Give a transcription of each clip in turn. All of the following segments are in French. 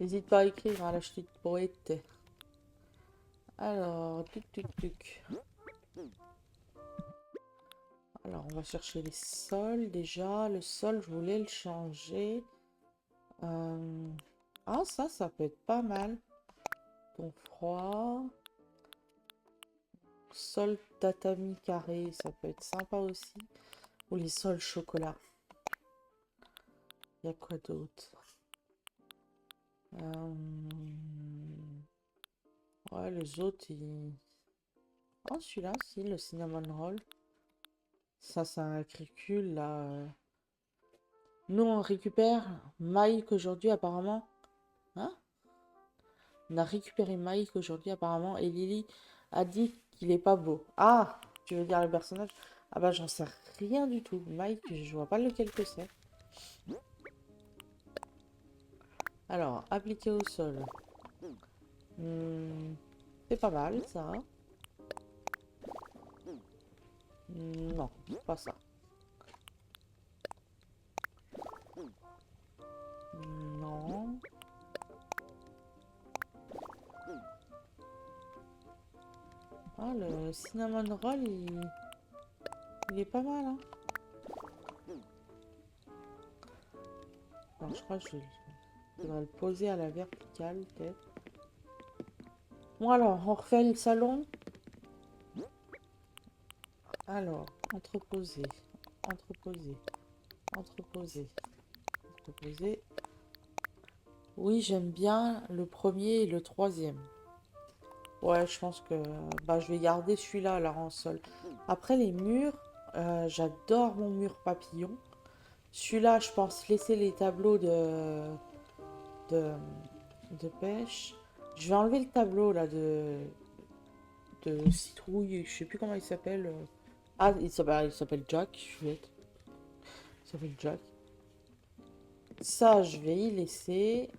N'hésite pas à écrire à la petite poète. Alors, tuc. Alors, on va chercher les sols déjà. Le sol, je voulais le changer. Euh, Ah, ça peut être pas mal. Ton froid. Sol tatami carré, ça peut être sympa aussi. Ou les sols chocolat. Il y a quoi d'autre? Ouais, les autres, ils... Oh, celui-là, si, le cinnamon roll. Ça, c'est un agricule, là. Nous, on récupère Mike aujourd'hui, apparemment. Hein? On a récupéré Mike aujourd'hui, apparemment. Et Lily a dit qu'il est pas beau. Ah! Tu veux dire le personnage? Ah bah, j'en sais rien du tout. Mike, je vois pas lequel que c'est. Alors, appliquer au sol. C'est pas mal, ça. Non, pas ça. Non. Ah, le cinnamon roll, il est pas mal, hein. Alors, je crois que je devrais le poser à la verticale, peut-être. Bon, alors, on refait le salon. Alors, entreposer, entreposer, entreposer, entreposer. Oui, j'aime bien le premier et le troisième. Ouais, je pense que bah, je vais garder celui-là là en sol. Après les murs, j'adore mon mur papillon. Celui-là, je pense laisser les tableaux de, de pêche. Je vais enlever le tableau là de citrouille, je sais plus comment il s'appelle. Ah, il s'appelle Jack, je suis bête. Il s'appelle Jack. Ça, je vais y laisser.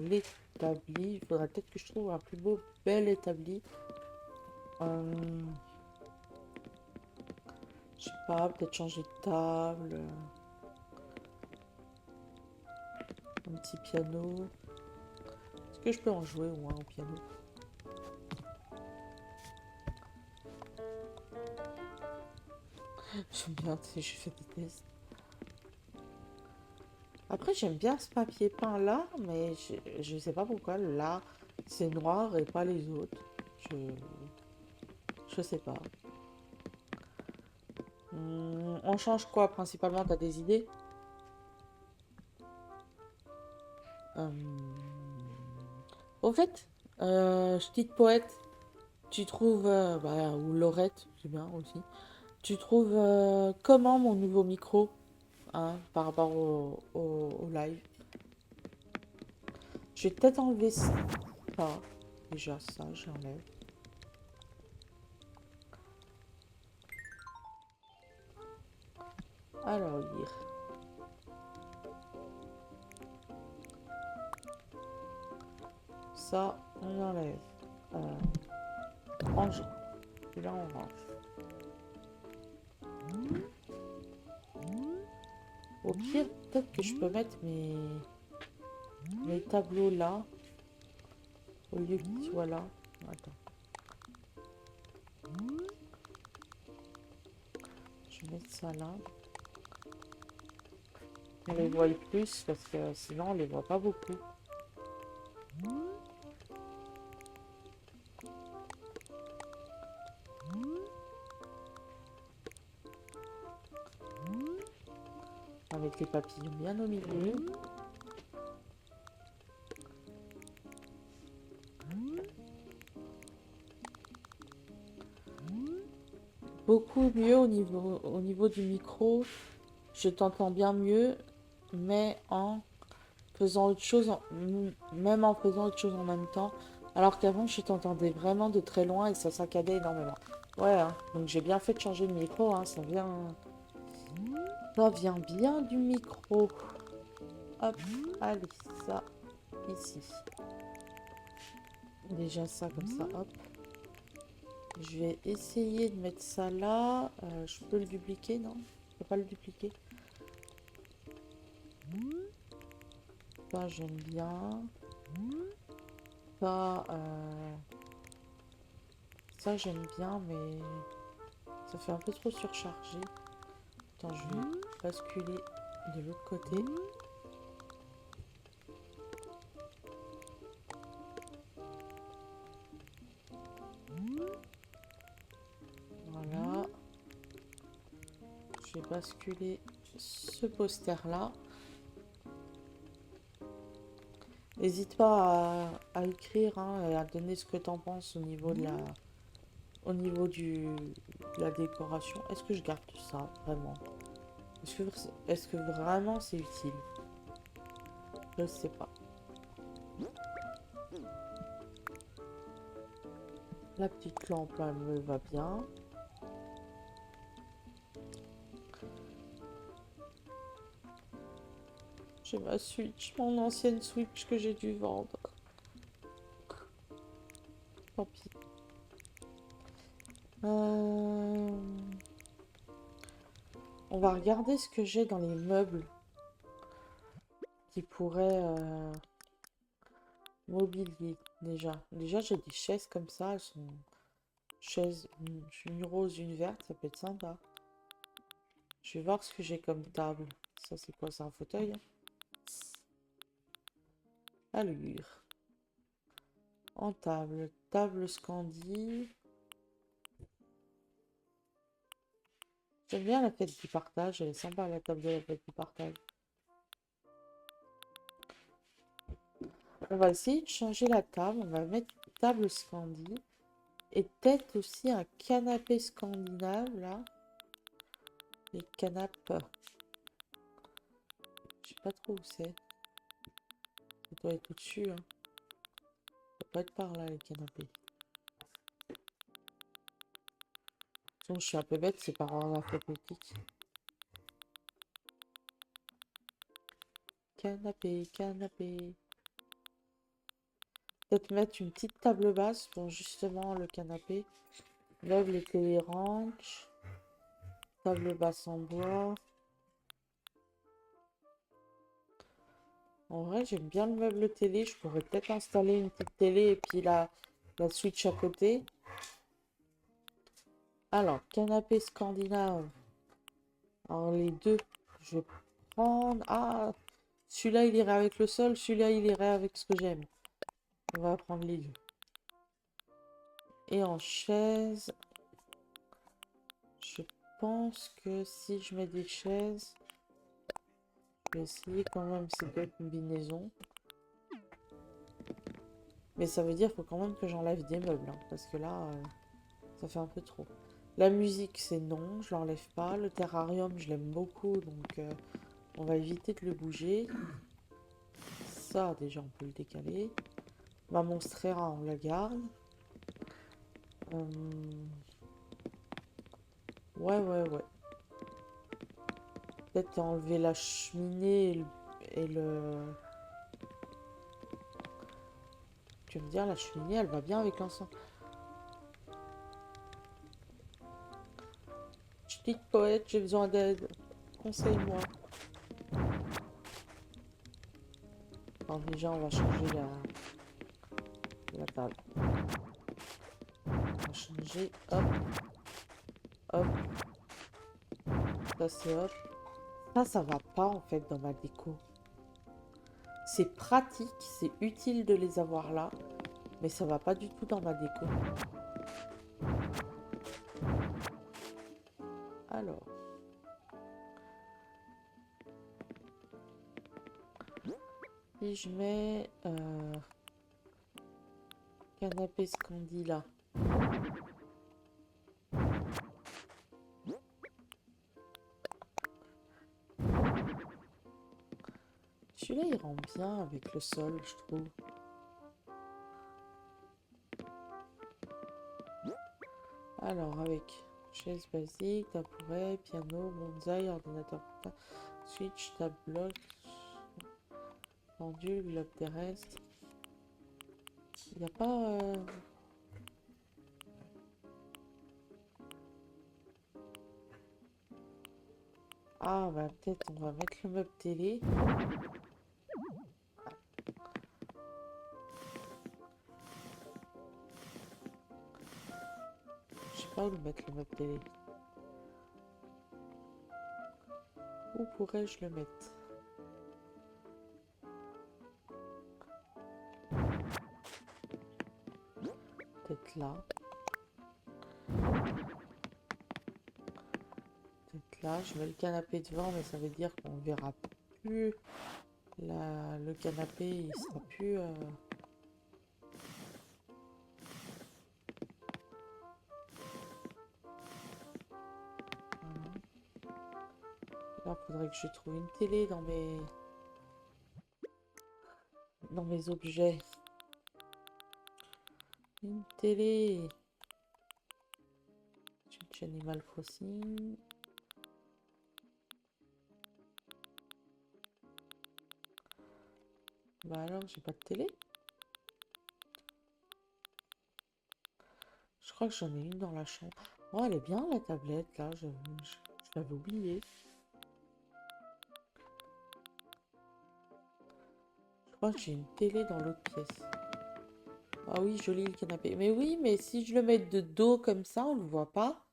L'établi. Il faudra peut-être que je trouve un plus beau, bel établi. Euh, je sais pas, peut-être changer de table. Un petit piano. Est-ce que je peux en jouer au moins au piano? J'aime bien, tu sais, je fais des tests. Après, j'aime bien ce papier peint là, mais je sais pas pourquoi là, c'est noir et pas les autres. Je, je sais pas. On change quoi principalement? T'as des idées? Euh, Au fait, petite poète, tu trouves, bah, ou Laurette, c'est bien aussi, tu trouves comment mon nouveau micro, hein, par rapport au live? Je vais peut-être enlever ça. Déjà ça, j'enlève. Alors, lire. Ça, on enlève. Ranger. Et là, on range. Au pire, peut-être que je peux mettre mes tableaux là, au lieu qu'ils soient là. Attends. Je vais mettre ça là. On les voit plus parce que sinon on les voit pas beaucoup. Avec les papillons bien au milieu. Beaucoup mieux au niveau du micro. Je t'entends bien mieux, mais en faisant autre chose, même en faisant autre chose en même temps. Alors qu'avant, je t'entendais vraiment de très loin et ça saccadait énormément. Ouais, hein. Donc j'ai bien fait de changer de micro, hein. Ça vient bien du micro. Hop, allez, ça, ici. Déjà ça, comme ça, hop. Je vais essayer de mettre ça là. Je peux le dupliquer, non? Je peux pas le dupliquer. Ça, j'aime bien. Ça, ça j'aime bien, mais ça fait un peu trop surchargé. Attends, je vais basculer de l'autre côté. Voilà. Je vais basculer ce poster-là. N'hésite pas à écrire hein, et à donner ce que tu en penses au niveau de la décoration. Est-ce que je garde tout ça vraiment? Est-ce que vraiment c'est utile? Je sais pas. La petite lampe là, elle me va bien. J'ai ma Switch, mon ancienne Switch que j'ai dû vendre. Tant pis. On va regarder ce que j'ai dans les meubles qui pourraient mobilier déjà. Déjà j'ai des chaises comme ça, elles sont chaises, une rose, une verte, ça peut être sympa. Je vais voir ce que j'ai comme table. Ça c'est quoi? C'est un fauteuil? Allure. En table. Table Scandi. J'aime bien la fête du partage. Elle est sympa la table de la fête du partage. On va essayer de changer la table. On va mettre table Scandi. Et peut-être aussi un canapé scandinave là. Les canapes. Je sais pas trop où c'est. Ça doit être au-dessus. Hein. Ça doit pas être par là les canapés. Sinon, je suis un peu bête, c'est par ordre alphabétique. Canapé, canapé. Peut-être mettre une petite table basse pour justement le canapé. Meuble et télé ranch. Table basse en bois. En vrai, j'aime bien le meuble télé. Je pourrais peut-être installer une petite télé et puis la Switch à côté. Alors, canapé scandinave. Alors, les deux, je vais prendre... Ah, celui-là, il irait avec le sol. Celui-là, il irait avec ce que j'aime. On va prendre les deux. Et en chaise, je pense que si je mets des chaises, je vais essayer quand même ces deux combinaisons. Mais ça veut dire qu'il faut quand même que j'enlève des meubles, hein, parce que là, ça fait un peu trop. La musique, c'est non, je l'enlève pas. Le terrarium, je l'aime beaucoup, donc on va éviter de le bouger. Ça, déjà, on peut le décaler. Ma monstera, on la garde. Ouais, ouais, ouais. Peut-être enlever la cheminée et le... Tu veux me dire, la cheminée, elle va bien avec l'encens. Petite poète, j'ai besoin d'aide. Conseille-moi. Alors déjà, on va changer la table. On va changer, hop, hop. Ça, c'est hop. Ça va pas, en fait, dans ma déco. C'est pratique, c'est utile de les avoir là. Mais ça va pas du tout dans ma déco. Alors. Si je mets canapé Scandi là. Celui-là il rend bien avec le sol, je trouve. Alors avec chaise basique, tabouret, piano, bonsaï, ordinateur portable, switch, table bloc, pendule, globe terrestre. Il n'y a pas... Ah bah peut-être on va mettre le meuble télé. sais pas où le mettre, le meuble télé. Où pourrais-je le mettre? Peut-être là. Peut-être là. Je mets le canapé devant, mais ça veut dire qu'on verra plus le canapé, il sera plus... voilà. Là, il faudrait que je trouve une télé dans mes objets. Une télé. Chez Animal Crossing. Bah alors, j'ai pas de télé. Je crois que j'en ai une dans la chambre. Oh, elle est bien la tablette, là. Je l'avais oubliée. Je crois que j'ai une télé dans l'autre pièce. Ah oui, joli le canapé. Mais oui, mais si je le mets de dos comme ça, on le voit pas.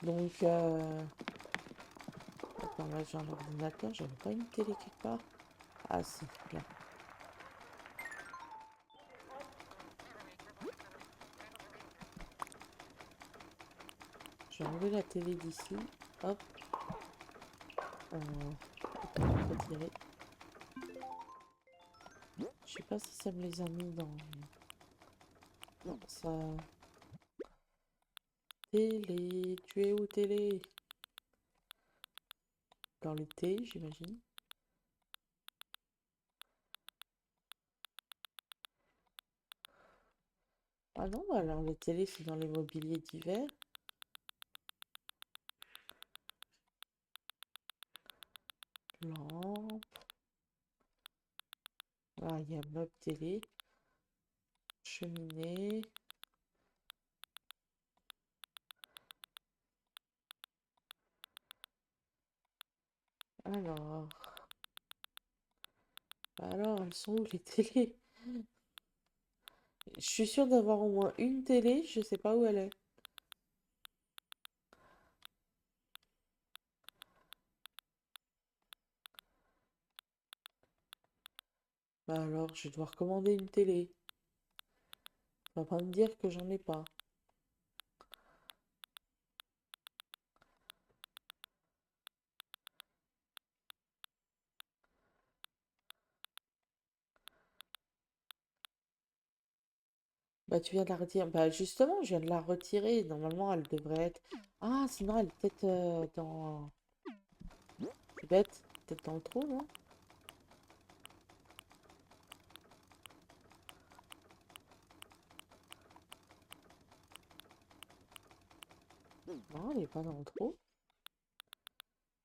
Donc, attends, là j'ai un ordinateur, j'avais pas une télé quelque part. Ah si, là. Je vais enlever la télé d'ici. Hop. Retirer. Je sais pas si ça me les a mis dans... Non, ça... Télé, tu es où télé? Dans le thé, j'imagine. Ah non, bah alors le télé c'est dans les mobiliers d'hiver. Lampe. Ah, il y a meuble télé. Cheminée. Alors... Alors, elles sont où les télés? Je suis sûre d'avoir au moins une télé, je sais pas où elle est. Bah alors, je vais devoir commander une télé. On va pas me dire que j'en ai pas. Bah tu viens de la retirer. Bah justement, je viens de la retirer. Normalement, elle devrait être... Ah, sinon, elle est peut-être dans... C'est bête. Peut-être dans le trou, non? Non, elle est pas dans le trou.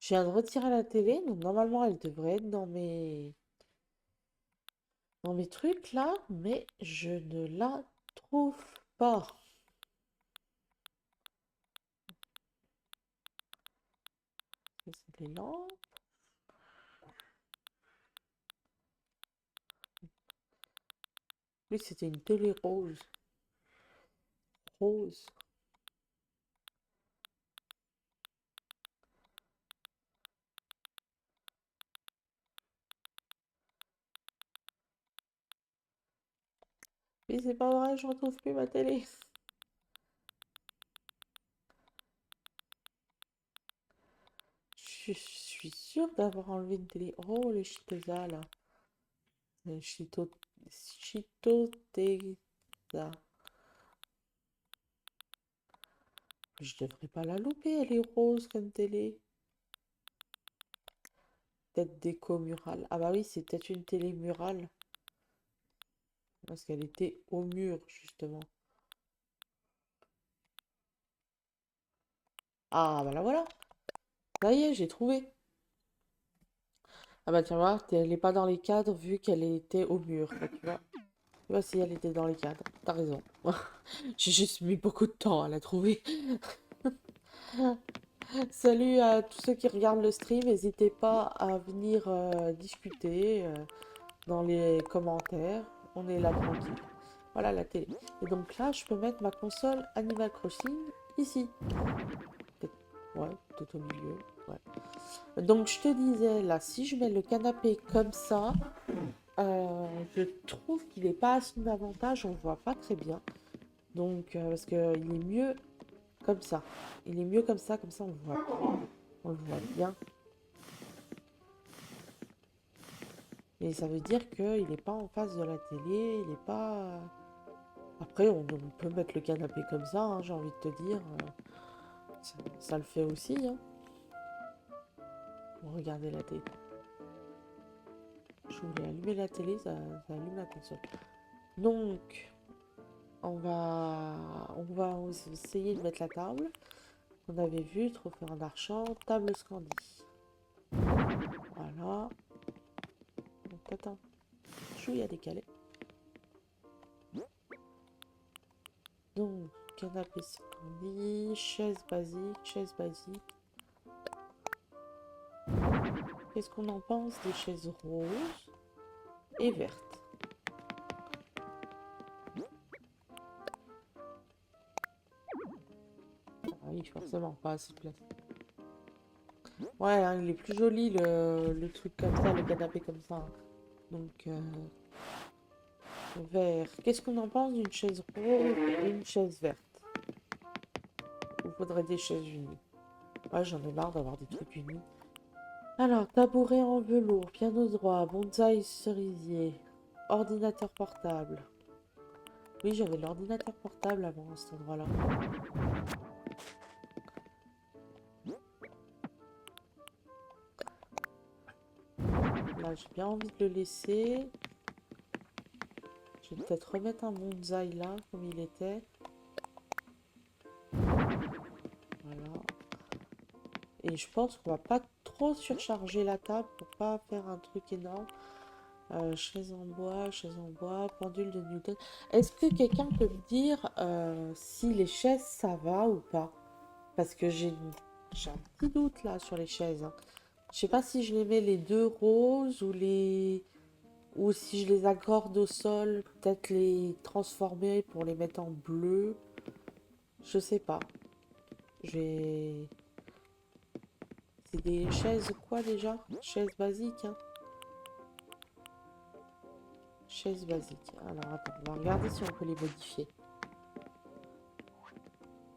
Je viens de retirer la télé, donc normalement, elle devrait être dans mes trucs là, mais je ne la trouve pas. Ça, c'est les lampes. Oui, c'était une télé rose. Rose. Mais c'est pas vrai, je retrouve plus ma télé. Je suis sûre d'avoir enlevé une télé. Oh, le Chitosa, là. Le Chitoteza. Je devrais pas la louper, elle est rose comme télé. Peut-être déco murale. Ah bah oui, c'est peut-être une télé murale. Parce qu'elle était au mur, justement. Ah bah là voilà. Ça y est, j'ai trouvé. Ah bah tiens, voir, elle est pas dans les cadres vu qu'elle était au mur. Là, tu vois. Tu vois si elle était dans les cadres. T'as raison. J'ai juste mis beaucoup de temps à la trouver. Salut à tous ceux qui regardent le stream. N'hésitez pas à venir discuter dans les commentaires. On est là tranquille. Voilà la télé. Et donc là, je peux mettre ma console Animal Crossing. Ici. Ouais, tout au milieu. Ouais. Donc, je te disais, là, si je mets le canapé comme ça, je trouve qu'il n'est pas à son avantage. On ne voit pas très bien. Donc, parce qu'il est mieux comme ça. Il est mieux comme ça on le voit. On le voit bien. Et ça veut dire qu'il n'est pas en face de la télé, il n'est pas... Après, on peut mettre le canapé comme ça, hein, j'ai envie de te dire. Ça le fait aussi, hein. Pour regarder la télé. Je voulais allumer la télé, ça allume la console. Donc, on va essayer de mettre la table. On avait vu, trophée en argent, table Scandi. Voilà. Donc, attends. Chouille à décaler. Donc, canapé Scandi, chaise basique. Qu'est-ce qu'on en pense des chaises roses et vertes? Ah oui, forcément, pas assez de place. Ouais, hein, il est plus joli le truc comme ça, le canapé comme ça, hein. Donc, vert. Qu'est-ce qu'on en pense d'une chaise rose et une chaise verte? Il faudrait des chaises unies. Ouais, j'en ai marre d'avoir des trucs unis. Alors, tabouret en velours, piano droit, bonsaï cerisier, ordinateur portable. Oui, j'avais l'ordinateur portable avant à cet endroit-là. Là, j'ai bien envie de le laisser. Je vais peut-être remettre un bonsaï là, comme il était. Voilà. Et je pense qu'on va pas trop surcharger la table pour pas faire un truc énorme. Chaise en bois, pendule de Newton. Est-ce que quelqu'un peut me dire si les chaises ça va ou pas? Parce que j'ai un petit doute là sur les chaises, hein. Je sais pas si je les mets les deux roses ou si je les accorde au sol, peut-être les transformer pour les mettre en bleu. Je sais pas. C'est des chaises quoi déjà? Chaises basiques, hein. Chaise basique. Alors attends, on va regarder si on peut les modifier.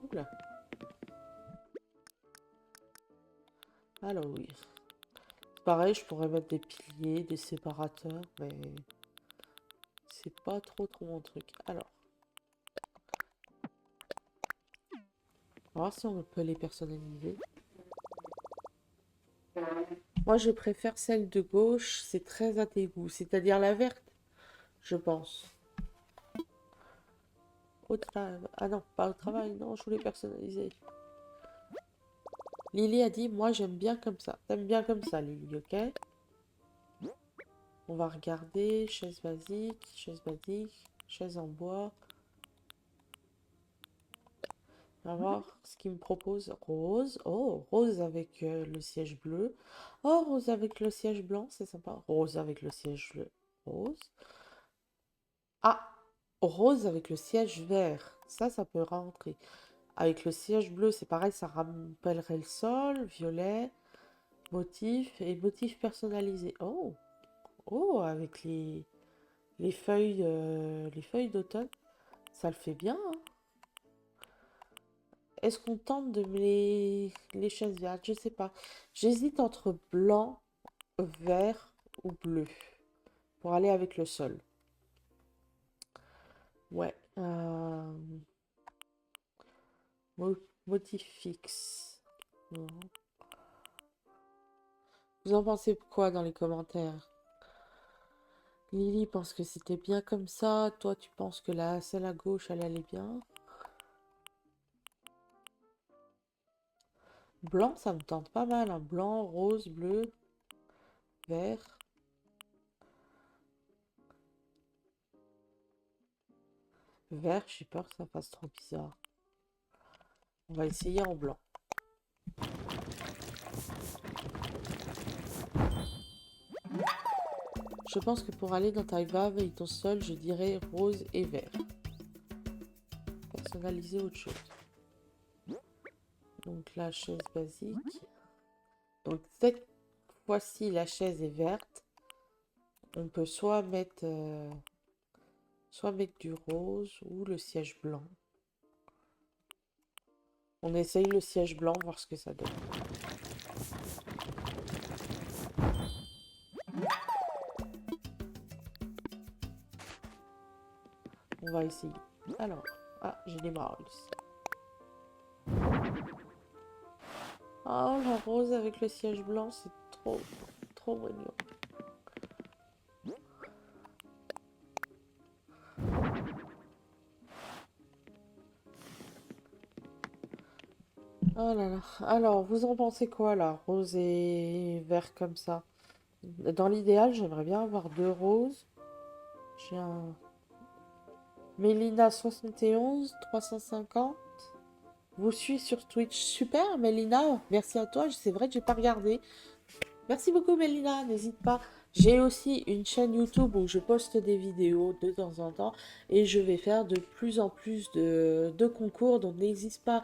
Oula. Alors oui. Pareil, je pourrais mettre des piliers, des séparateurs, mais c'est pas trop mon truc. Alors. On va voir si on peut les personnaliser. Moi, je préfère celle de gauche. C'est très à tes goûts. C'est-à-dire la verte, je pense. Au travail. Ah non, pas au travail. Non, je voulais personnaliser. Lily a dit, moi, j'aime bien comme ça. T'aimes bien comme ça, Lily, ok? On va regarder. Chaise basique, chaise en bois. On va voir ce qu'il me propose. Rose. Oh, rose avec le siège bleu. Oh, rose avec le siège blanc, c'est sympa. Rose avec le siège bleu. Rose. Ah, rose avec le siège vert. Ça peut rentrer. Avec le siège bleu, c'est pareil, ça rappellerait le sol. Violet. Motif et motif personnalisé. Oh, oh, avec les feuilles d'automne. Ça le fait bien, hein. Est-ce qu'on tente de les chaises vertes? Je sais pas. J'hésite entre blanc, vert ou bleu pour aller avec le sol. Ouais. Motif fixe. Non. Vous en pensez quoi dans les commentaires? Lily pense que c'était bien comme ça. Toi, tu penses que celle à gauche, elle allait bien? Blanc, ça me tente pas mal, hein. Blanc, rose, bleu, vert. Vert, j'ai peur que ça fasse trop bizarre. On va essayer en blanc. Je pense que pour aller dans ta vave et ton sol, je dirais rose et vert. Personnaliser autre chose. Donc la chaise basique. Donc cette fois-ci, la chaise est verte. On peut soit mettre du rose ou le siège blanc. On essaye le siège blanc, voir ce que ça donne. On va essayer. Alors, ah, j'ai des marbles. Oh, la rose avec le siège blanc, c'est trop mignon. Oh là là. Alors, vous en pensez quoi là, rose et vert comme ça? Dans l'idéal, j'aimerais bien avoir deux roses. J'ai un Mélina 71 350. Vous suivez sur Twitch. Super, Mélina. Merci à toi. C'est vrai que j'ai pas regardé. Merci beaucoup, Mélina. N'hésite pas. J'ai aussi une chaîne YouTube où je poste des vidéos de temps en temps et je vais faire de plus en plus de concours. Donc, n'hésite pas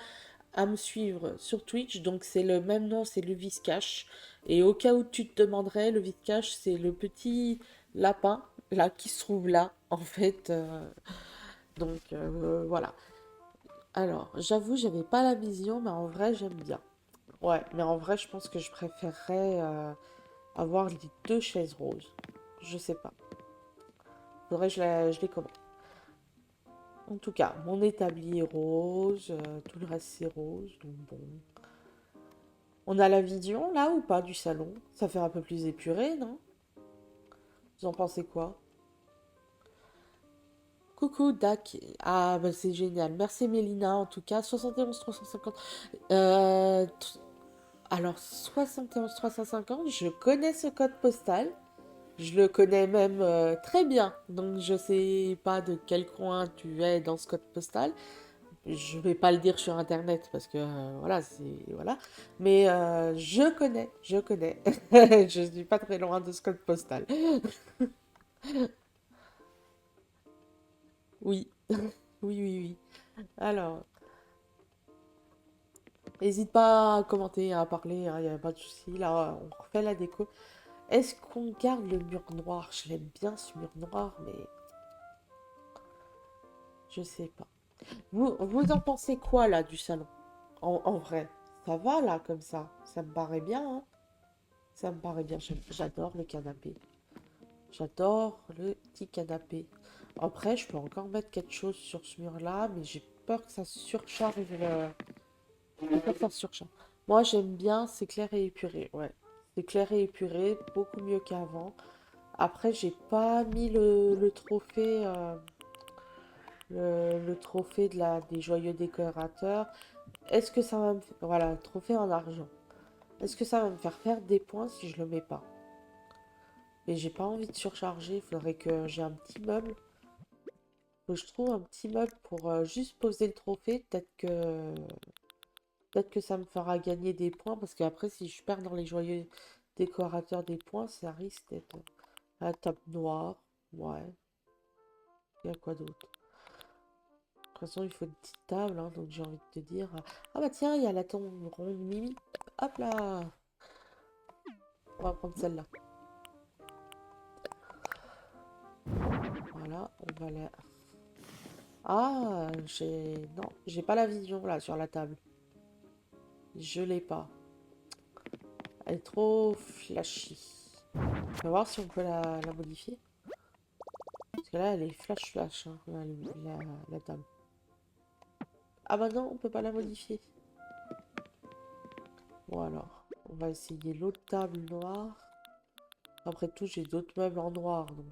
à me suivre sur Twitch. Donc, c'est le même nom, c'est le Viscash. Et au cas où tu te demanderais, le Viscash, c'est le petit lapin là qui se trouve là, en fait. Voilà. Alors, j'avoue, j'avais pas la vision, mais en vrai, j'aime bien. Ouais, mais en vrai, je pense que je préférerais avoir les deux chaises roses. Je sais pas. Faudrait que je les commande. En tout cas, mon établi est rose, tout le reste c'est rose, donc bon. On a la vision là ou pas du salon? Ça fait un peu plus épuré, non? Vous en pensez quoi? Coucou Dak. Ah bah c'est génial. Merci Mélina en tout cas. 71 350. Euh, alors 71 350, je connais ce code postal. Je le connais même très bien. Donc je sais pas de quel coin tu es dans ce code postal. Je vais pas le dire sur internet parce que voilà, c'est voilà. Mais je connais. Je suis pas très loin de ce code postal. Oui. Oui, oui, oui. Alors, n'hésite pas à commenter, à parler, il n'y a pas de souci. Là, on refait la déco. Est-ce qu'on garde le mur noir? Je l'aime bien ce mur noir, mais je sais pas. Vous en pensez quoi là du salon? En vrai, ça va là comme ça. Ça me paraît bien, hein. Ça me paraît bien. J'adore le canapé. J'adore le petit canapé. Après, je peux encore mettre quelque chose sur ce mur-là, mais j'ai peur que ça surcharge le... J'ai peur que ça surcharge. Moi, j'aime bien, c'est clair et épuré. Ouais, c'est clair et épuré, beaucoup mieux qu'avant. Après, j'ai pas mis le trophée, le trophée des joyeux décorateurs. Est-ce que ça va me... Voilà, le trophée en argent. Est-ce que ça va me faire des points si je le mets pas? Mais j'ai pas envie de surcharger. Il faudrait que j'ai un petit meuble. Faut que je trouve un petit meuble pour juste poser le trophée. Peut-être que ça me fera gagner des points. Parce qu'après, si je perds dans les joyeux décorateurs des points, ça risque d'être la table noire. Ouais. Il y a quoi d'autre? De toute façon, il faut une petite table, hein, donc j'ai envie de te dire. Ah bah tiens, il y a la tombe ronde Mimi. Hop là! On va prendre celle-là. Voilà, on va la... Ah, Non, j'ai pas la vision là sur la table. Je l'ai pas. Elle est trop flashy. On va voir si on peut la modifier. Parce que là, elle est flash, hein, la table. Ah bah non, on peut pas la modifier. Bon alors, on va essayer l'autre table noire. Après tout, j'ai d'autres meubles en noir. Donc...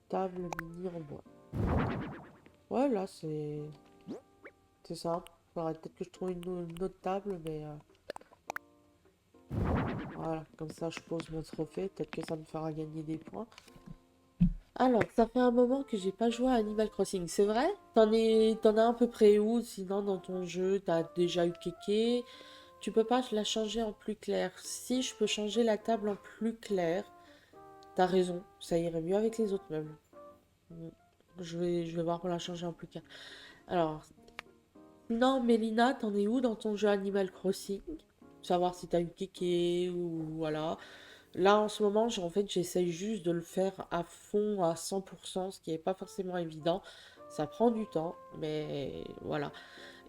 table mini en bois. Ouais, là, c'est simple. Faudrait peut-être que je trouve une autre table, mais... Voilà, comme ça, je pose mon trophée. Peut-être que ça me fera gagner des points. Alors, ça fait un moment que j'ai pas joué à Animal Crossing, c'est vrai? T'en as à peu près où? Sinon, dans ton jeu, t'as déjà eu Kéké. Tu peux pas la changer en plus clair. Si je peux changer la table en plus clair, t'as raison, ça irait mieux avec les autres meubles. Mm. Je vais voir pour la changer en plus calme. Alors, non, Mélina, t'en es où dans ton jeu Animal Crossing? Savoir si t'as eu kické ou voilà. Là, en ce moment, en fait, j'essaye juste de le faire à fond, à 100%, ce qui n'est pas forcément évident. Ça prend du temps, mais voilà.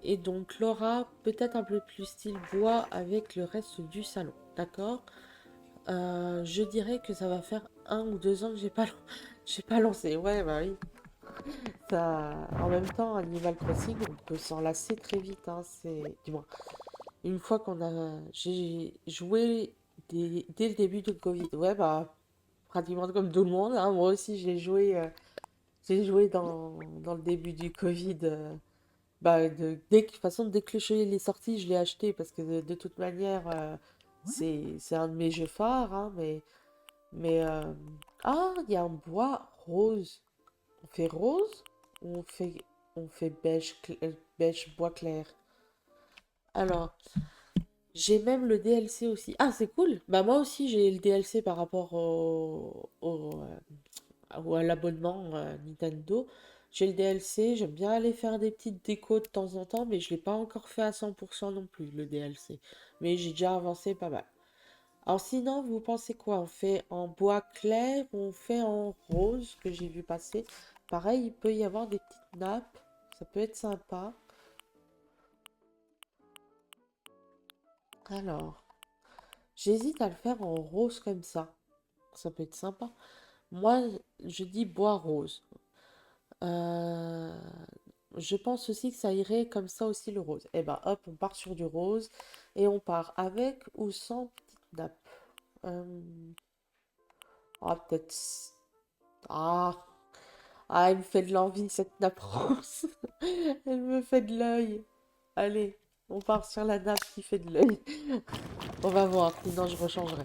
Et donc, Laura, peut-être un peu plus style bois avec le reste du salon, d'accord? Je dirais que ça va faire 1 ou 2 ans que j'ai pas lancé. Ouais, bah oui. Ça, en même temps, Animal Crossing, on peut s'en lasser très vite, hein. Du moins, une fois j'ai joué dès le début du Covid. Ouais, bah, pratiquement comme tout le monde, hein. Moi aussi, j'ai joué dans le début du Covid. Bah, de toute façon, dès que le jeu il est sorti, je l'ai acheté parce que de toute manière, c'est un de mes jeux phares, hein, mais ah, il y a un bois rose. On fait rose ou on fait beige bois clair? Alors, j'ai même le DLC aussi. Ah, c'est cool. Bah moi aussi j'ai le DLC par rapport ou à l'abonnement Nintendo. J'ai le DLC, j'aime bien aller faire des petites décos de temps en temps, mais je l'ai pas encore fait à 100% non plus, le DLC. Mais j'ai déjà avancé pas mal. Alors sinon, vous pensez quoi? On fait en bois clair ou on fait en rose que j'ai vu passer? Pareil, il peut y avoir des petites nappes, ça peut être sympa. Alors, j'hésite à le faire en rose comme ça peut être sympa. Moi, je dis bois rose. Euh, je pense aussi que ça irait comme ça aussi le rose. Et ben hop, on part sur du rose et on part avec ou sans petite nappe. Euh, ah, peut-être. Ah, elle me fait de l'envie cette nappe rose. Elle me fait de l'œil. Allez, on part sur la nappe qui fait de l'œil. On va voir, sinon je rechangerai.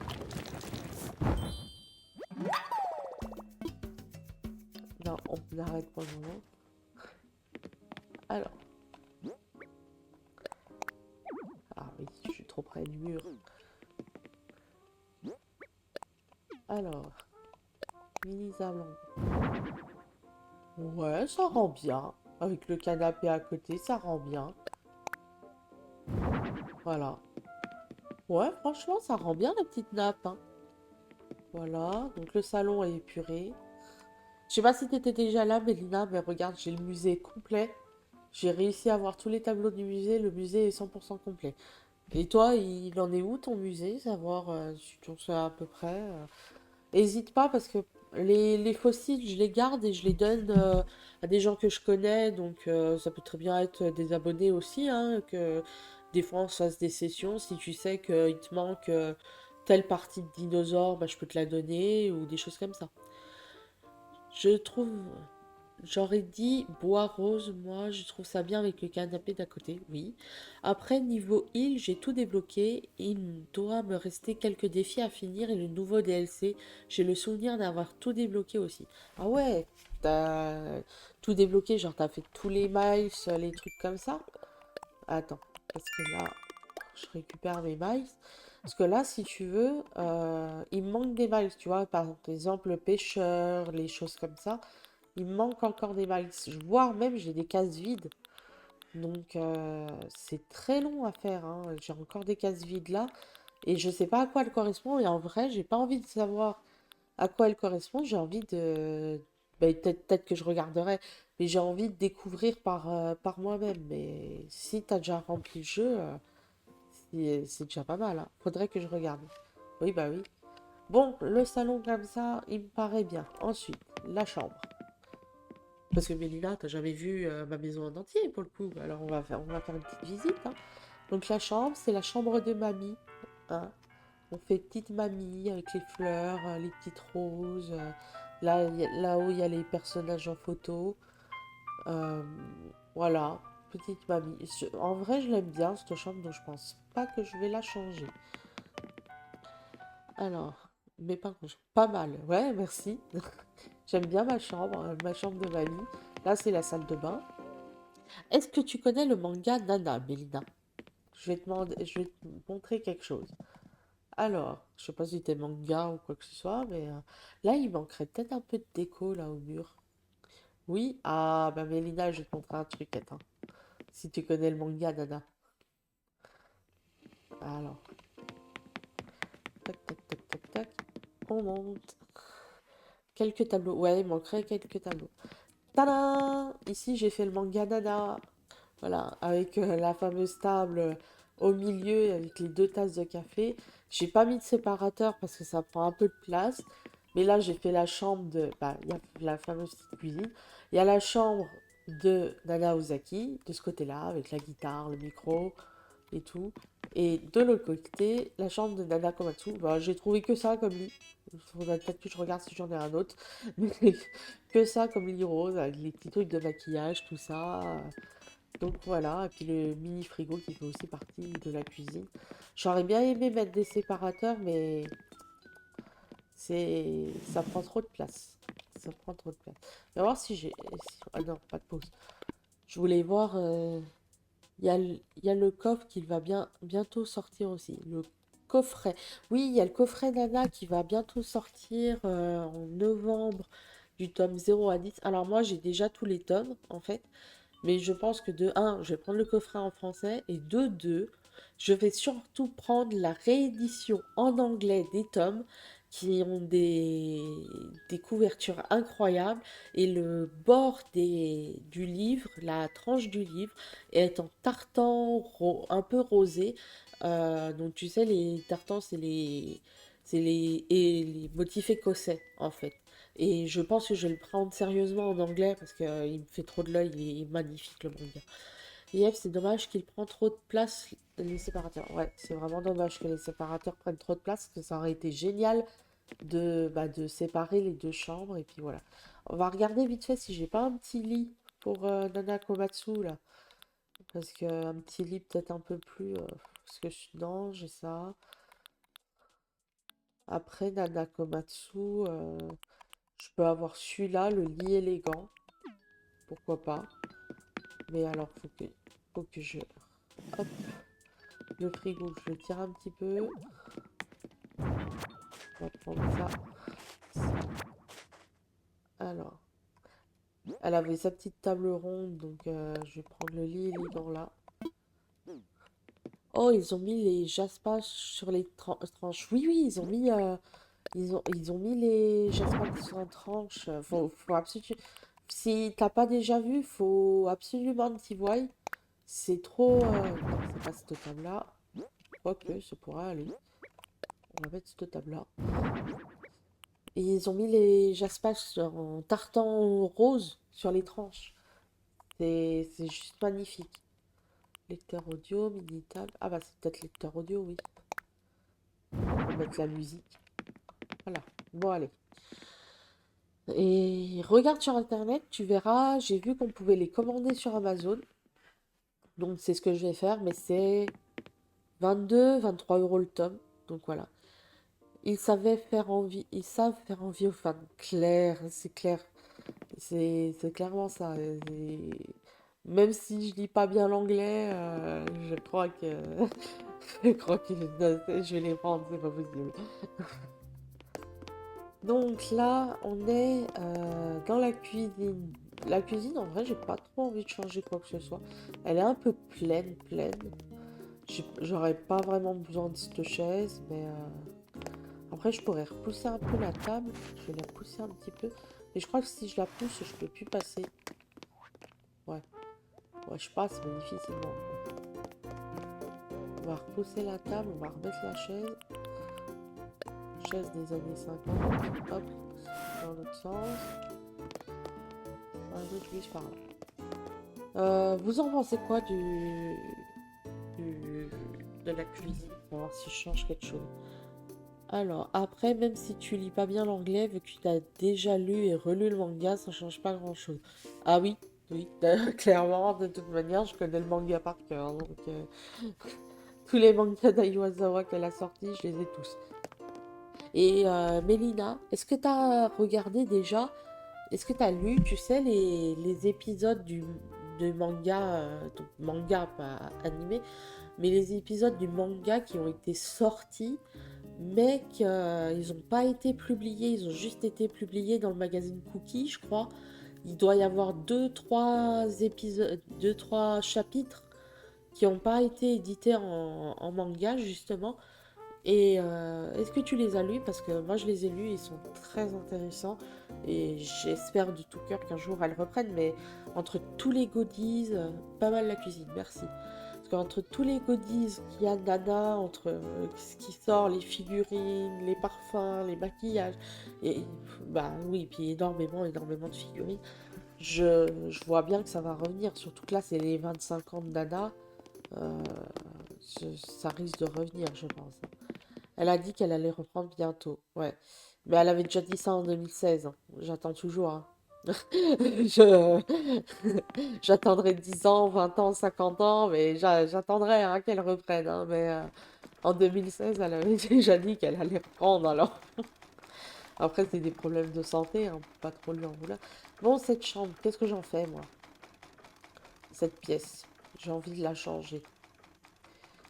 Non, on arrête pour le moment. Alors, ah oui, je suis trop près du mur. Alors, mini blanc. Ouais, ça rend bien. Avec le canapé à côté, ça rend bien. Voilà. Ouais, franchement, ça rend bien la petite nappe, hein. Voilà, donc le salon est épuré. Je sais pas si t'étais déjà là, Mélina, mais regarde, j'ai le musée complet. J'ai réussi à voir tous les tableaux du musée. Le musée est 100% complet. Et toi, il en est où ton musée? Savoir si tu en sais à peu près. Hésite pas parce que les fossiles, je les garde et je les donne à des gens que je connais. Donc ça peut très bien être des abonnés aussi, hein, que des fois on se fasse des sessions. Si tu sais qu'il te manque telle partie de dinosaure, bah, je peux te la donner ou des choses comme ça. Je trouve, j'aurais dit bois rose, moi je trouve ça bien avec le canapé d'à côté, oui. Après, niveau île, j'ai tout débloqué. Il doit me rester quelques défis à finir et le nouveau DLC, j'ai le souvenir d'avoir tout débloqué aussi. Ah ouais, t'as tout débloqué, genre t'as fait tous les miles, les trucs comme ça? Attends, parce que là, je récupère mes miles. Parce que là, si tu veux, il me manque des miles, tu vois, par exemple le pêcheur, les choses comme ça. Il me manque encore des miles. Voire même, j'ai des cases vides. Donc, c'est très long à faire, hein. J'ai encore des cases vides là. Et je sais pas à quoi elles correspondent. Et en vrai, j'ai pas envie de savoir à quoi elles correspondent. J'ai envie de. Ben, peut-être que je regarderai. Mais j'ai envie de découvrir par moi-même. Mais si t'as déjà rempli le jeu, c'est déjà pas mal, hein. Faudrait que je regarde. Oui, bah oui. Bon, le salon comme ça, il me paraît bien. Ensuite, la chambre. Parce que Mélina, t'as jamais vu ma maison en entier pour le coup. Alors on va faire une petite visite, hein. Donc la chambre, c'est la chambre de mamie, hein. On fait petite mamie avec les fleurs, les petites roses. Là, là-haut, il y a les personnages en photo. Euh, voilà, petite mamie. En vrai, je l'aime bien cette chambre, donc je pense pas que je vais la changer. Alors, mais par contre, pas mal. Ouais, merci. J'aime bien ma chambre de mamie. Là, c'est la salle de bain. Est-ce que tu connais le manga Nana, Mélina? Je vais te montrer quelque chose. Alors, je sais pas si t'es manga ou quoi que ce soit, mais là, il manquerait peut-être un peu de déco là au mur. Oui? Ah, bah Mélina, je vais te montrer un truc, attends. Si tu connais le manga, Nana. Alors, tac, tac, tac, tac, tac. On monte. Quelques tableaux. Ouais, il manquerait quelques tableaux. Tada! Ici, j'ai fait le manga Nana. Voilà, avec la fameuse table au milieu, avec les deux tasses de café. J'ai pas mis de séparateur parce que ça prend un peu de place. Mais là, j'ai fait la chambre de... Bah, il y a la fameuse petite cuisine. Il y a la chambre de Nana Ozaki, de ce côté-là, avec la guitare, le micro et tout. Et de l'autre côté, la chambre de Nana Komatsu. Bah, j'ai trouvé que ça comme lit. Il faudrait peut-être que je regarde si j'en ai un autre. Mais que ça comme lit rose, avec les petits trucs de maquillage, tout ça. Donc voilà, et puis le mini frigo qui fait aussi partie de la cuisine. J'aurais bien aimé mettre des séparateurs, mais ça prend trop de place. Ça prend trop de place. On va voir si j'ai... Ah non, pas de pause. Je voulais voir... il y a le coffre qui va bientôt sortir aussi. Le coffret. Oui, il y a le coffret Nana qui va bientôt sortir en novembre du tome 0 à 10. Alors moi, j'ai déjà tous les tomes, en fait. Mais je pense que de un, je vais prendre le coffret en français et de deux, je vais surtout prendre la réédition en anglais des tomes qui ont des couvertures incroyables et le bord du livre, la tranche du livre, est en tartan un peu rosé. Donc tu sais, les tartans, et les motifs écossais en fait. Et je pense que je vais le prendre sérieusement en anglais parce qu'il me fait trop de l'œil, il est magnifique le manga. Et F, c'est dommage qu'il prend trop de place, les séparateurs. Ouais, c'est vraiment dommage que les séparateurs prennent trop de place, parce que ça aurait été génial de séparer les deux chambres. Et puis voilà. On va regarder vite fait si j'ai pas un petit lit pour Nana Komatsu là. Parce qu'un petit lit peut-être un peu plus... parce que non, j'ai ça. Après Nana Komatsu, je peux avoir celui-là, le lit élégant. Pourquoi pas. Mais alors, faut que je... Hop, le frigo, je le tire un petit peu. On va prendre ça. Ça. Alors, elle avait sa petite table ronde, donc je vais prendre le lit élégant là. Oh, ils ont mis les jaspas sur les tranches. Oui, oui, ils ont mis les jaspas sur les tranches. Faut absolument... Si t'as pas déjà vu, faut absolument que tu voies. C'est trop... Non, c'est pas cette table-là. Quoique, ça pourrait aller. On va mettre cette table-là. Et ils ont mis les jaspas en tartan rose sur les tranches. C'est juste magnifique. Lecteur audio, mini table. Ah bah c'est peut-être lecteur audio, oui. On va mettre la musique. Voilà. Bon, allez. Et regarde sur internet, tu verras. J'ai vu qu'on pouvait les commander sur Amazon. Donc c'est ce que je vais faire. Mais c'est 22, 23 € le tome. Donc voilà. Ils savent faire envie aux fans. Claire, c'est clair. C'est clairement ça. Même si je lis pas bien l'anglais, je crois que je crois que je vais les prendre, c'est pas possible. Donc là, on est dans la cuisine. La cuisine, en vrai, j'ai pas trop envie de changer quoi que ce soit. Elle est un peu pleine, pleine. J'aurais pas vraiment besoin de cette chaise, mais après, je pourrais repousser un peu la table. Je vais la pousser un petit peu. Mais je crois que si je la pousse, je peux plus passer. Ouais. Ouais, je passe, mais difficilement. On va repousser la table, on va remettre la chaise. Chaise des années 50. Hop, dans l'autre sens. Un autre glisse par là. Vous en pensez quoi de la cuisine? On va voir si je change quelque chose. Alors, après, même si tu lis pas bien l'anglais, vu que tu as déjà lu et relu le manga, ça change pas grand-chose. Ah oui, oui, clairement, de toute manière, je connais le manga par cœur. Donc, tous les mangas d'Aiwazawa qu'elle a sortis, je les ai tous. Et Mélina, est-ce que tu as regardé déjà, est-ce que tu as lu, tu sais, les épisodes de manga, donc manga pas animé, mais les épisodes du manga qui ont été sortis, mais qu'ils n'ont pas été publiés, ils ont juste été publiés dans le magazine Cookie, je crois. il doit y avoir deux, trois épisodes, deux, trois chapitres qui n'ont pas été édités en manga, justement. Et est-ce que tu les as lus? Parce que moi, je les ai lus, ils sont très intéressants. Et j'espère de tout cœur qu'un jour elles reprennent. Mais entre tous les goodies, pas mal la cuisine, merci. Parce qu'entre tous les goodies qu'il y a de Nana, entre ce qui sort, les figurines, les parfums, les maquillages, et bah oui, puis énormément, énormément de figurines, je vois bien que ça va revenir. Surtout que là, c'est les 25 ans de Nana. Euh, ça risque de revenir, je pense. Elle a dit qu'elle allait reprendre bientôt. Ouais. Mais elle avait déjà dit ça en 2016, hein. J'attends toujours, hein. Je... J'attendrai 10 ans, 20 ans, 50 ans, mais j'attendrai hein, qu'elle reprenne, hein. Mais en 2016, elle avait déjà dit qu'elle allait reprendre. Alors, après, c'est des problèmes de santé, hein, on peut pas trop lui en vouloir. Bon, cette chambre, qu'est-ce que j'en fais, moi? Cette pièce, j'ai envie de la changer.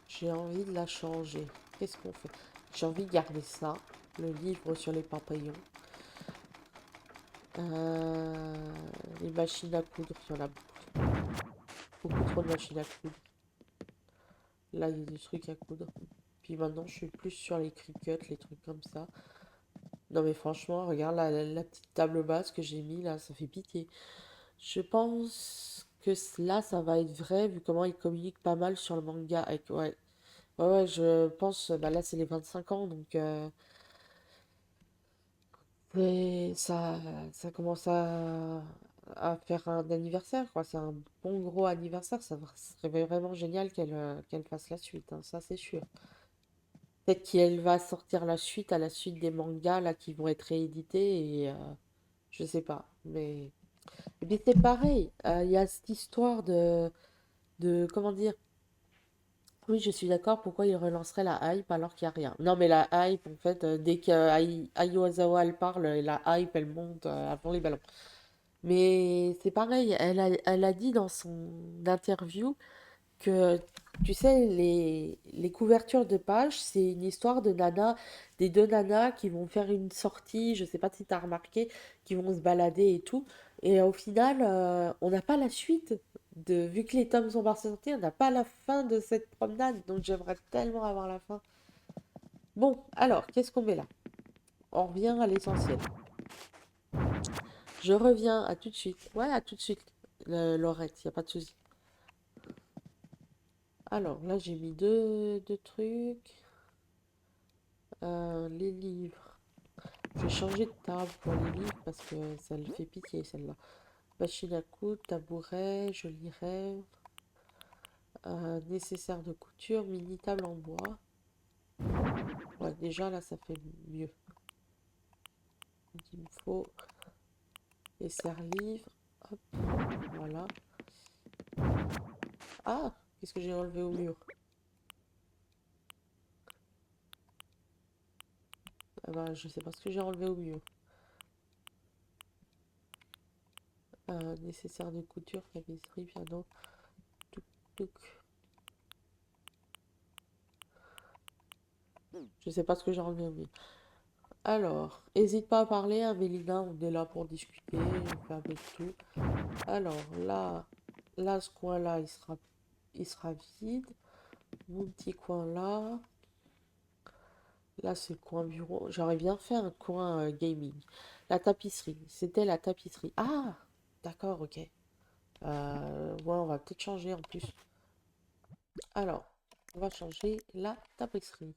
J'ai envie de la changer. Qu'est-ce qu'on fait? J'ai envie de garder ça, le livre sur les papillons. Euh, les machines à coudre, il y en a beaucoup trop de machines à coudre. Là, il y a des trucs à coudre. Puis maintenant, je suis plus sur les cricuts, les trucs comme ça. Non, mais franchement, regarde la petite table basse que j'ai mis là, ça fait pitié. Je pense que là, ça va être vrai, vu comment ils communiquent pas mal sur le manga. Ouais, ouais, je pense, bah là, c'est les 25 ans, donc ça commence à faire un anniversaire, quoi. C'est un bon gros anniversaire. Ça serait vraiment génial qu'elle fasse la suite, hein, ça c'est sûr. Peut-être qu'elle va sortir la suite à la suite des mangas là qui vont être réédités et je sais pas. Mais c'est pareil. Il y a cette histoire de comment dire. Oui, je suis d'accord. Pourquoi il relancerait la hype alors qu'il n'y a rien? Non, mais la hype, en fait, dès que Ai Ozawa elle parle, la hype elle monte avant les ballons. Mais c'est pareil, elle a dit dans son interview que, tu sais, les couvertures de page, c'est une histoire de nana, des deux nanas qui vont faire une sortie, je sais pas si tu as remarqué, qui vont se balader et tout. Et au final, on n'a pas la suite. Vu que les tomes sont pas sortis, on n'a pas la fin de cette promenade. Donc j'aimerais tellement avoir la fin. Bon, alors, qu'est-ce qu'on met là? On revient à l'essentiel. Je reviens à tout de suite. Ouais, à tout de suite, Laurette, il n'y a pas de souci. Alors, là, j'ai mis deux trucs. Les livres. Je vais changer de table pour les livres parce que ça le fait pitié, celle-là. Machine à coudre, tabouret, joli rêve. Nécessaire de couture, mini table en bois. Ouais, déjà, là, ça fait mieux. Donc, il me faut les serre-livres. Hop, voilà. Ah, qu'est-ce que j'ai enlevé au mur? Ah bah, je sais pas ce que j'ai enlevé au mur. Nécessaire de couture, tapisserie, piano. Touc, touc. Je sais pas ce que j'ai enlevé au mur. Alors, hésite pas à parler, hein, Mélina, on est là pour discuter, on fait un peu de tout. Alors, là, ce coin-là, il sera vide. Mon petit coin là, c'est le coin bureau. J'aurais bien fait un coin gaming. La tapisserie, c'était la tapisserie. Ah, d'accord, ok. Ouais, on va peut-être changer en plus. Alors, on va changer la tapisserie.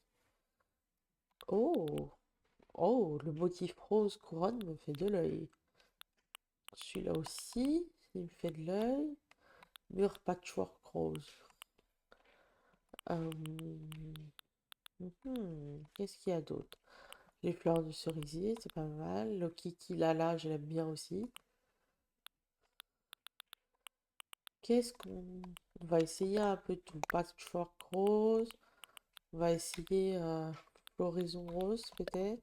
Oh, oh, le motif rose couronne me fait de l'œil. Celui-là aussi, il me fait de l'œil. Mur patchwork rose. Euh, Qu'est-ce qu'il y a d'autre? Les fleurs du cerisier, c'est pas mal. Le kiki lala, je l'aime bien aussi. Qu'est-ce qu'on... On va essayer un peu tout. Patchwork rose. On va essayer floraison rose, peut-être.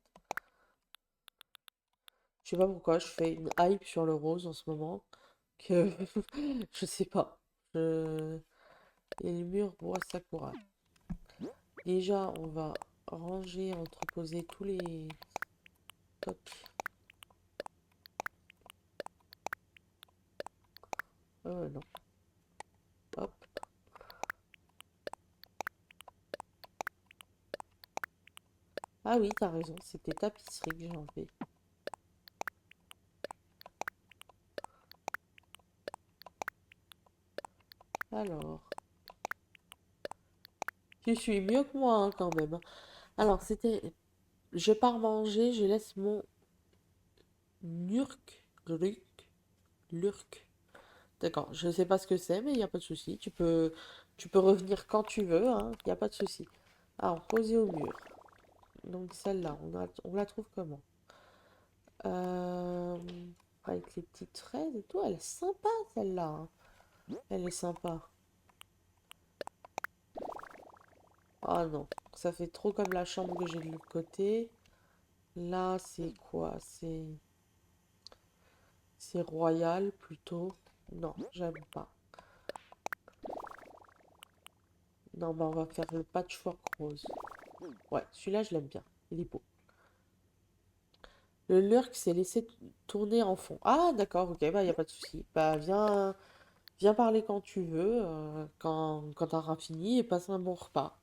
Je sais pas pourquoi je fais une hype sur le rose en ce moment. Que... je sais pas. Je... Et les murs bois sakura. Déjà, on va ranger, entreposer tous les... Toc. Non. Hop. Ah oui, t'as raison, c'était tapisserie que j'ai enlevé. Alors, tu suis mieux que moi hein, quand même. Alors, c'était, je pars manger, je laisse mon lurk, lurk. D'accord, je ne sais pas ce que c'est, mais il n'y a pas de souci. Tu peux revenir quand tu veux, hein, il n'y a pas de souci. Alors, poser au mur. Donc celle-là, on la trouve comment? Euh, Avec les petites fraises et tout, elle est sympa celle-là, hein. Elle est sympa. Ah non, ça fait trop comme la chambre que j'ai de l'autre côté. Là, c'est quoi? C'est royal plutôt. Non, j'aime pas. Non, bah on va faire le patchwork rose. Ouais, celui-là, je l'aime bien. Il est beau. Le lurk, c'est laissé tourner en fond. Ah, d'accord, ok, bah, il n'y a pas de souci. Bah, viens parler quand tu veux, quand t'auras fini, et passe un bon repas.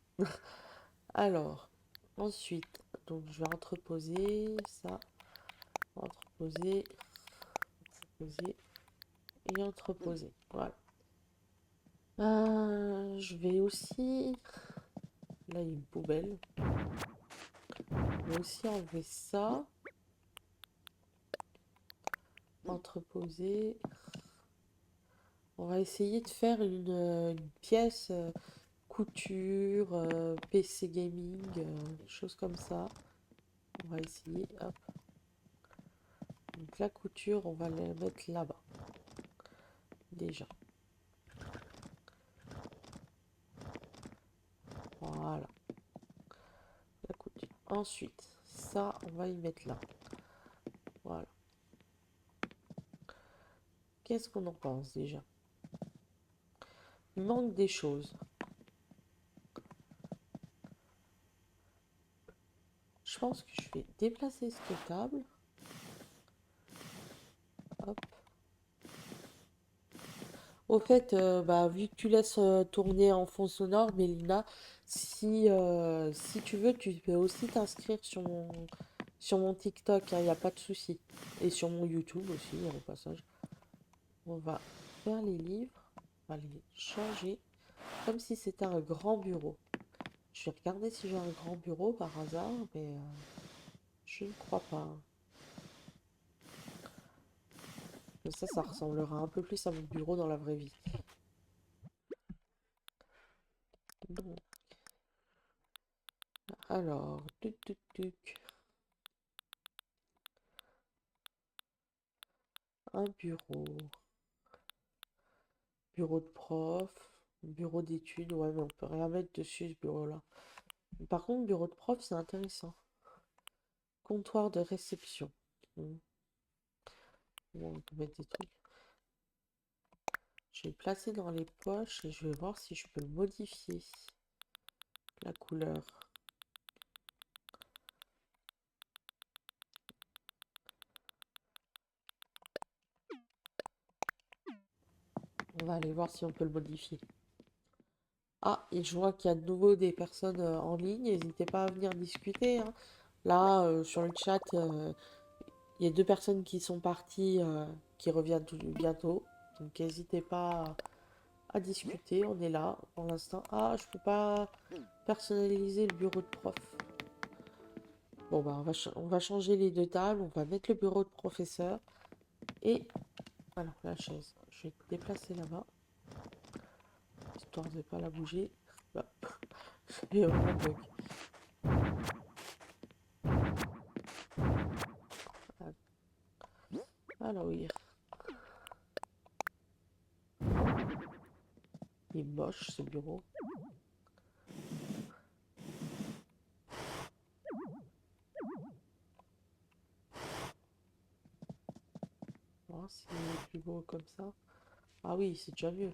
Alors, ensuite, donc je vais entreposer ça, entreposer, entreposer et entreposer. Voilà. Je vais aussi. Là, il y a une poubelle. Je vais aussi enlever ça. Entreposer. On va essayer de faire une pièce couture, PC gaming, choses comme ça. On va essayer. Hop. Donc la couture, on va la mettre là-bas. Déjà. Voilà. La couture. Ensuite, ça, on va y mettre là. Voilà. Qu'est-ce qu'on en pense déjà? Il manque des choses. Je pense que je vais déplacer cette table. Hop. Au fait, bah, vu que tu laisses tourner en fond sonore, Mélina, si tu veux, tu peux aussi t'inscrire sur mon TikTok, il n'y a pas de souci. Et sur mon YouTube aussi, au passage. On va faire les livres, on va les changer, comme si c'était un grand bureau. Je vais regarder si j'ai un grand bureau par hasard, mais je ne crois pas. Mais ça ressemblera un peu plus à mon bureau dans la vraie vie. Bon, alors, tuc. Un bureau de prof, bureau d'études, ouais, mais on peut rien mettre dessus ce bureau-là. Par contre, bureau de prof, c'est intéressant. Comptoir de réception. Hmm. Bon, on peut mettre des trucs. Je vais le placer dans les poches et je vais voir si je peux modifier la couleur. On va aller voir si on peut le modifier. Ah, et je vois qu'il y a de nouveau des personnes en ligne. N'hésitez pas à venir discuter, hein. Là, sur le chat, il y a deux personnes qui sont parties, qui reviennent bientôt. Donc n'hésitez pas à discuter. On est là pour l'instant. Ah, je peux pas personnaliser le bureau de prof. Bon, bah, on va changer les deux tables. On va mettre le bureau de professeur. Et alors, la chaise. Je vais déplacer là-bas. Histoire de ne pas la bouger. Hop. Et on bug. Alors, oui. Il est moche ce bureau. Oh, c'est plus beau comme ça. Ah oui, c'est déjà mieux.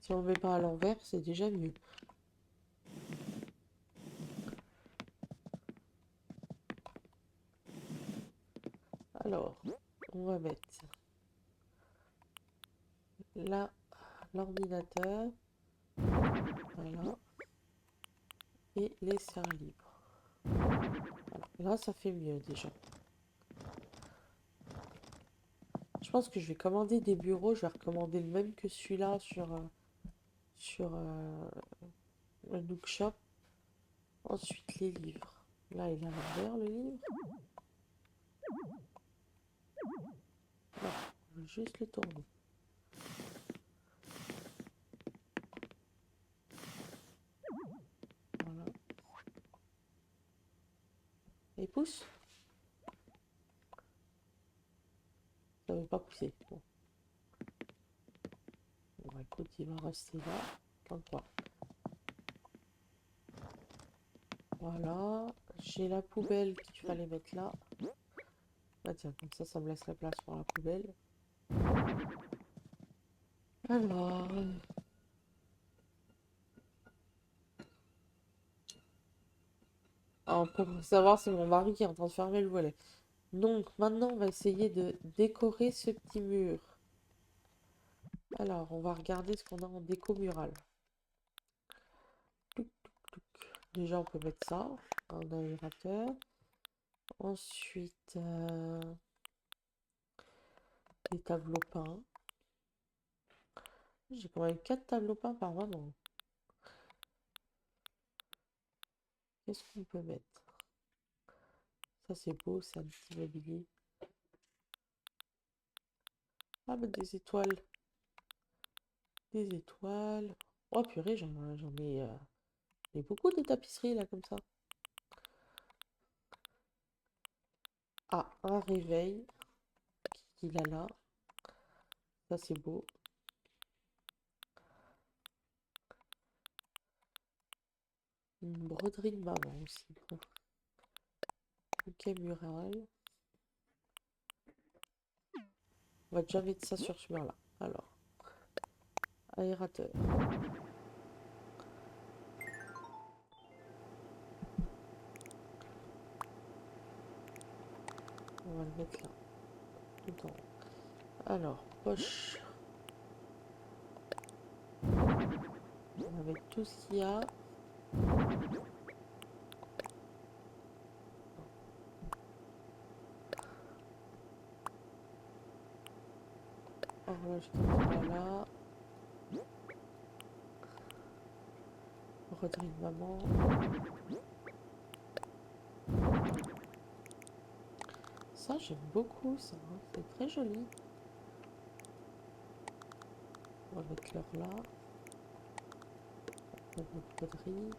Si on ne le met pas à l'envers, c'est déjà mieux. Alors, on va mettre là l'ordinateur, voilà, et les serres libres. Voilà. Là, ça fait mieux déjà. Je pense que je vais commander des bureaux. Je vais recommander le même que celui-là sur le Nookshop. Ensuite, les livres. Là, il est à l'envers, le livre. Non, on va juste le tourner. Voilà. Et pousse. Ça veut pas pousser. Bon. Bon, écoute, il va rester là. Tant quoi. Voilà. J'ai la poubelle qu'il fallait mettre là. Ah tiens, comme ça me laisse la place pour la poubelle. Alors... Alors, pour savoir, c'est mon mari qui est en train de fermer le volet. Donc, maintenant, on va essayer de décorer ce petit mur. Alors, on va regarder ce qu'on a en déco murale. Touc, touc, touc. Déjà, on peut mettre ça, un aérateur. Ensuite, des tableaux peints. J'ai quand même 4 tableaux peints par maman. Qu'est-ce qu'on peut mettre? Ça, c'est beau, c'est un petit mobilier. Ah, bah, des étoiles. Des étoiles. Oh, purée, ai beaucoup de tapisseries, là, comme ça. Ah, un réveil qu'il a là. Ça, c'est beau. Une broderie de maman aussi. Ok, mural. On va déjà mettre ça sur ce mur-là. Alors, aérateur. On va le mettre là. Tout en haut. Alors, poche. On va mettre tout ce qu'il y a. Horloge qui est là. Broderie de maman. Ça, j'aime beaucoup ça. Hein. C'est très joli. On va mettre l'heure là. Notre broderie.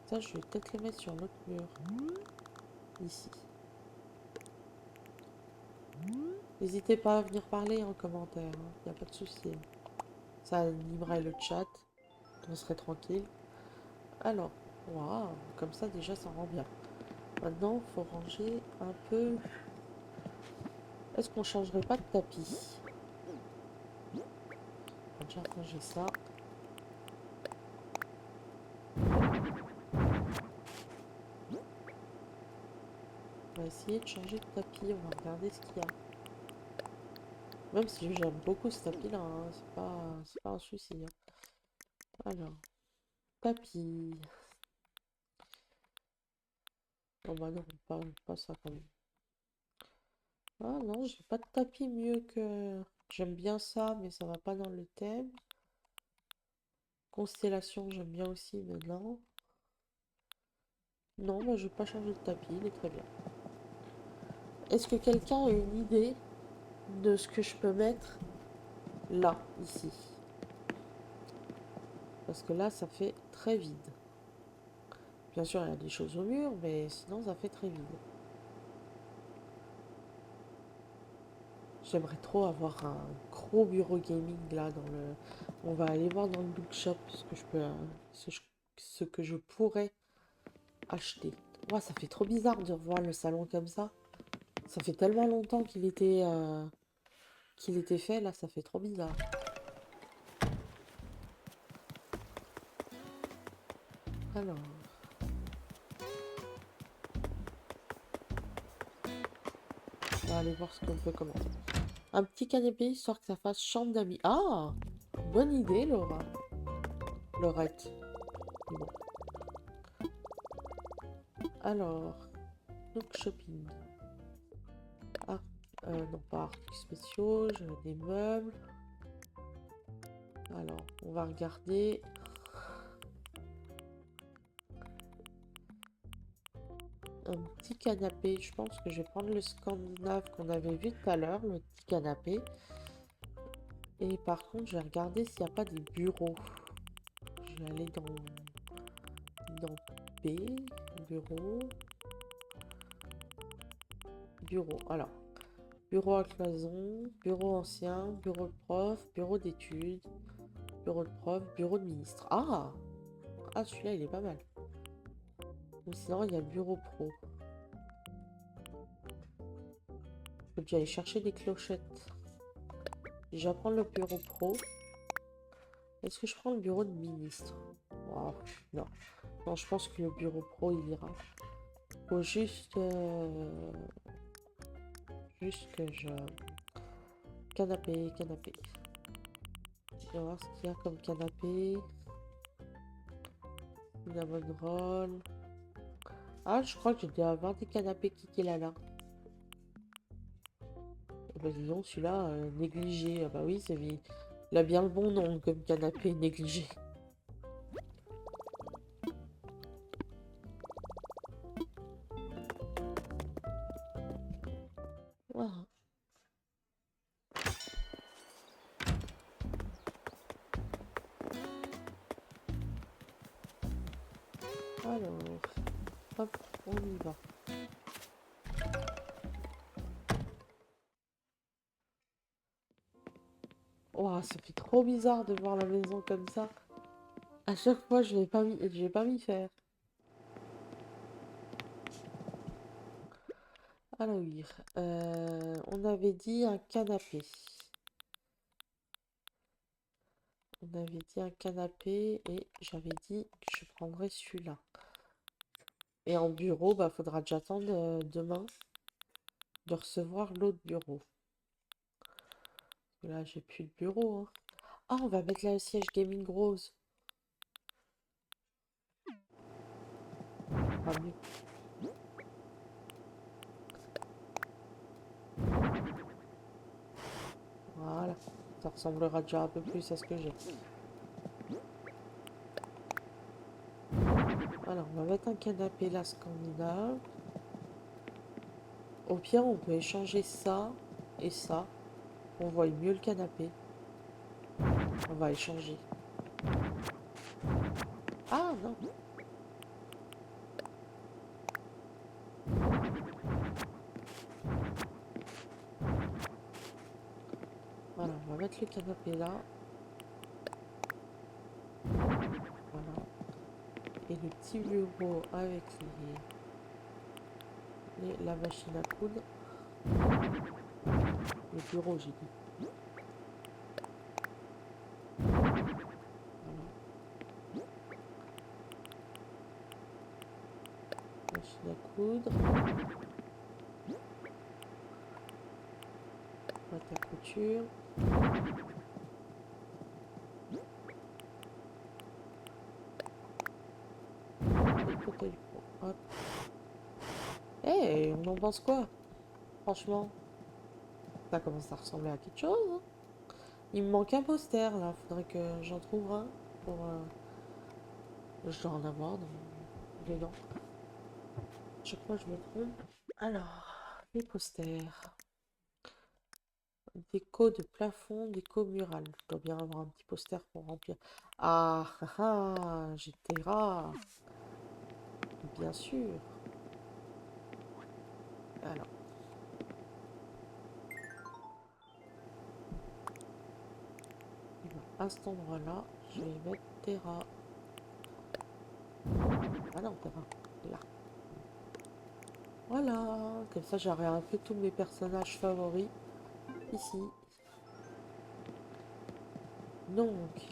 Ça, je vais peut-être le mettre sur l'autre mur. Ici. N'hésitez pas à venir parler en commentaire. Il n'y a pas de souci. Ça animerait le chat. On serait tranquille. Alors, waouh, comme ça déjà ça rend bien. Maintenant, il faut ranger un peu. Est-ce qu'on changerait pas de tapis? On va déjà ranger ça. On va essayer de changer de tapis. On va regarder ce qu'il y a. Même si j'aime beaucoup ce tapis-là, hein, c'est pas un souci. Hein. Alors, tapis. Oh bah non, pas ça quand même. Ah non, j'ai pas de tapis mieux que... J'aime bien ça, mais ça va pas dans le thème. Constellation, j'aime bien aussi, mais non. Non, bah, je vais pas changer de tapis, il est très bien. Est-ce que quelqu'un a une idée de ce que je peux mettre là, ici? Parce que là, ça fait très vide. Bien sûr, il y a des choses au mur, mais sinon, ça fait très vide. J'aimerais trop avoir un gros bureau gaming là dans le... On va aller voir dans le bookshop ce que je peux... ce que je pourrais acheter. Ouais, ça fait trop bizarre de revoir le salon comme ça. Ça fait tellement longtemps qu'il était fait, là, ça fait trop bizarre. Alors... va aller voir ce qu'on peut commander. Un petit canapé, histoire que ça fasse chambre d'amis. Ah! Bonne idée, Laura. Laurette. Bon. Alors, donc shopping. Ah, non, pas articles spéciaux, je veux des meubles. Alors, on va regarder. Un petit canapé. Je pense que je vais prendre le scandinave qu'on avait vu tout à l'heure, le petit canapé. Et par contre, je vais regarder s'il n'y a pas des bureaux. Je vais aller dans B, bureau. Bureau, alors. Bureau à cloison, bureau ancien, bureau de prof, bureau d'études, bureau de prof, bureau de ministre. Ah! Ah, celui-là, il est pas mal. Ou sinon, il y a le bureau pro. Je peux déjà aller chercher des clochettes. Je vais prendre le bureau pro. Est-ce que je prends le bureau de ministre? Oh, non. Non, je pense que le bureau pro, il ira. Faut juste... juste que je... Canapé, canapé. Je vais voir ce qu'il y a comme canapé. Une bonne roll. Ah, je crois que j'ai dû avoir des canapés Kiki Lala. Bah dis donc, celui-là, négligé. Ah bah oui, il a bien le bon nom comme canapé négligé. Voilà. Alors, hop, on y va. Ouah, ça fait trop bizarre de voir la maison comme ça. À chaque fois, je vais pas m'y faire. Alors, oui, on avait dit un canapé. On avait dit un canapé et j'avais dit que je prendrais celui-là. Et en bureau, bah faudra déjà attendre demain de recevoir l'autre bureau. Parce que là, j'ai plus de bureau, hein. Ah, on va mettre là le siège gaming rose. Ah, mieux. Voilà. Ça ressemblera déjà un peu plus à ce que j'ai. Alors, on va mettre un canapé là, scandinave. Au pire, on peut échanger ça et ça. On voit mieux le canapé. On va échanger. Ah, non. Voilà, on va mettre le canapé là. Voilà. Et le petit bureau avec la machine à coudre. Le bureau, j'ai dit. Voilà. Machine à coudre. Boîte à couture. Et fauteuil pro. Hop. Eh, on en pense quoi? Franchement, ça commence à ressembler à quelque chose, hein. Il me manque un poster là, faudrait que j'en trouve un pour. Je dois en avoir dedans. Je crois que je me trompe. Alors, les posters. Déco de plafond, déco murale. Je dois bien avoir un petit poster pour remplir. Ah, ah, ah, j'étais rare. Bien sûr. Alors. À cet endroit-là, je vais mettre Terra. Ah non, Terra. Là. Voilà. Comme ça, j'aurai un peu tous mes personnages favoris ici. Donc.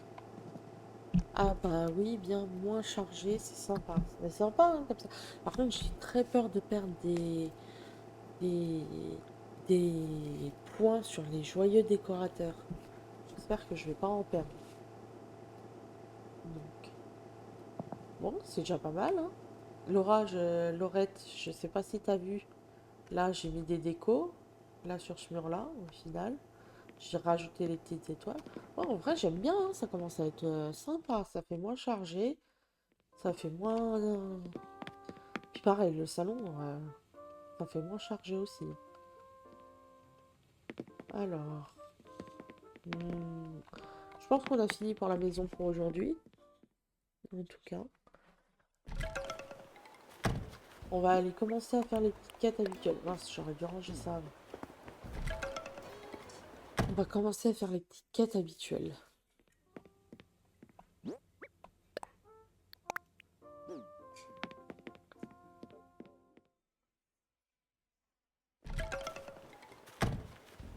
Ah bah oui, bien moins chargé, c'est sympa. C'est sympa, hein, comme ça. Par contre, j'ai très peur de perdre des des points sur les joyeux décorateurs. J'espère que je vais pas en perdre. Donc, bon, c'est déjà pas mal, hein. Laurette, je sais pas si t'as vu. Là, j'ai mis des décos. Là, sur ce mur-là, au final. J'ai rajouté les petites étoiles. Oh, en vrai, j'aime bien, hein. Ça commence à être sympa. Ça fait moins chargé. Ça fait moins... Puis pareil, le salon, ça fait moins chargé aussi. Alors... je pense qu'on a fini pour la maison pour aujourd'hui. En tout cas. On va aller commencer à faire les petites quêtes habituelles. Mince, j'aurais dû ranger ça avant. On va commencer à faire les petites quêtes habituelles.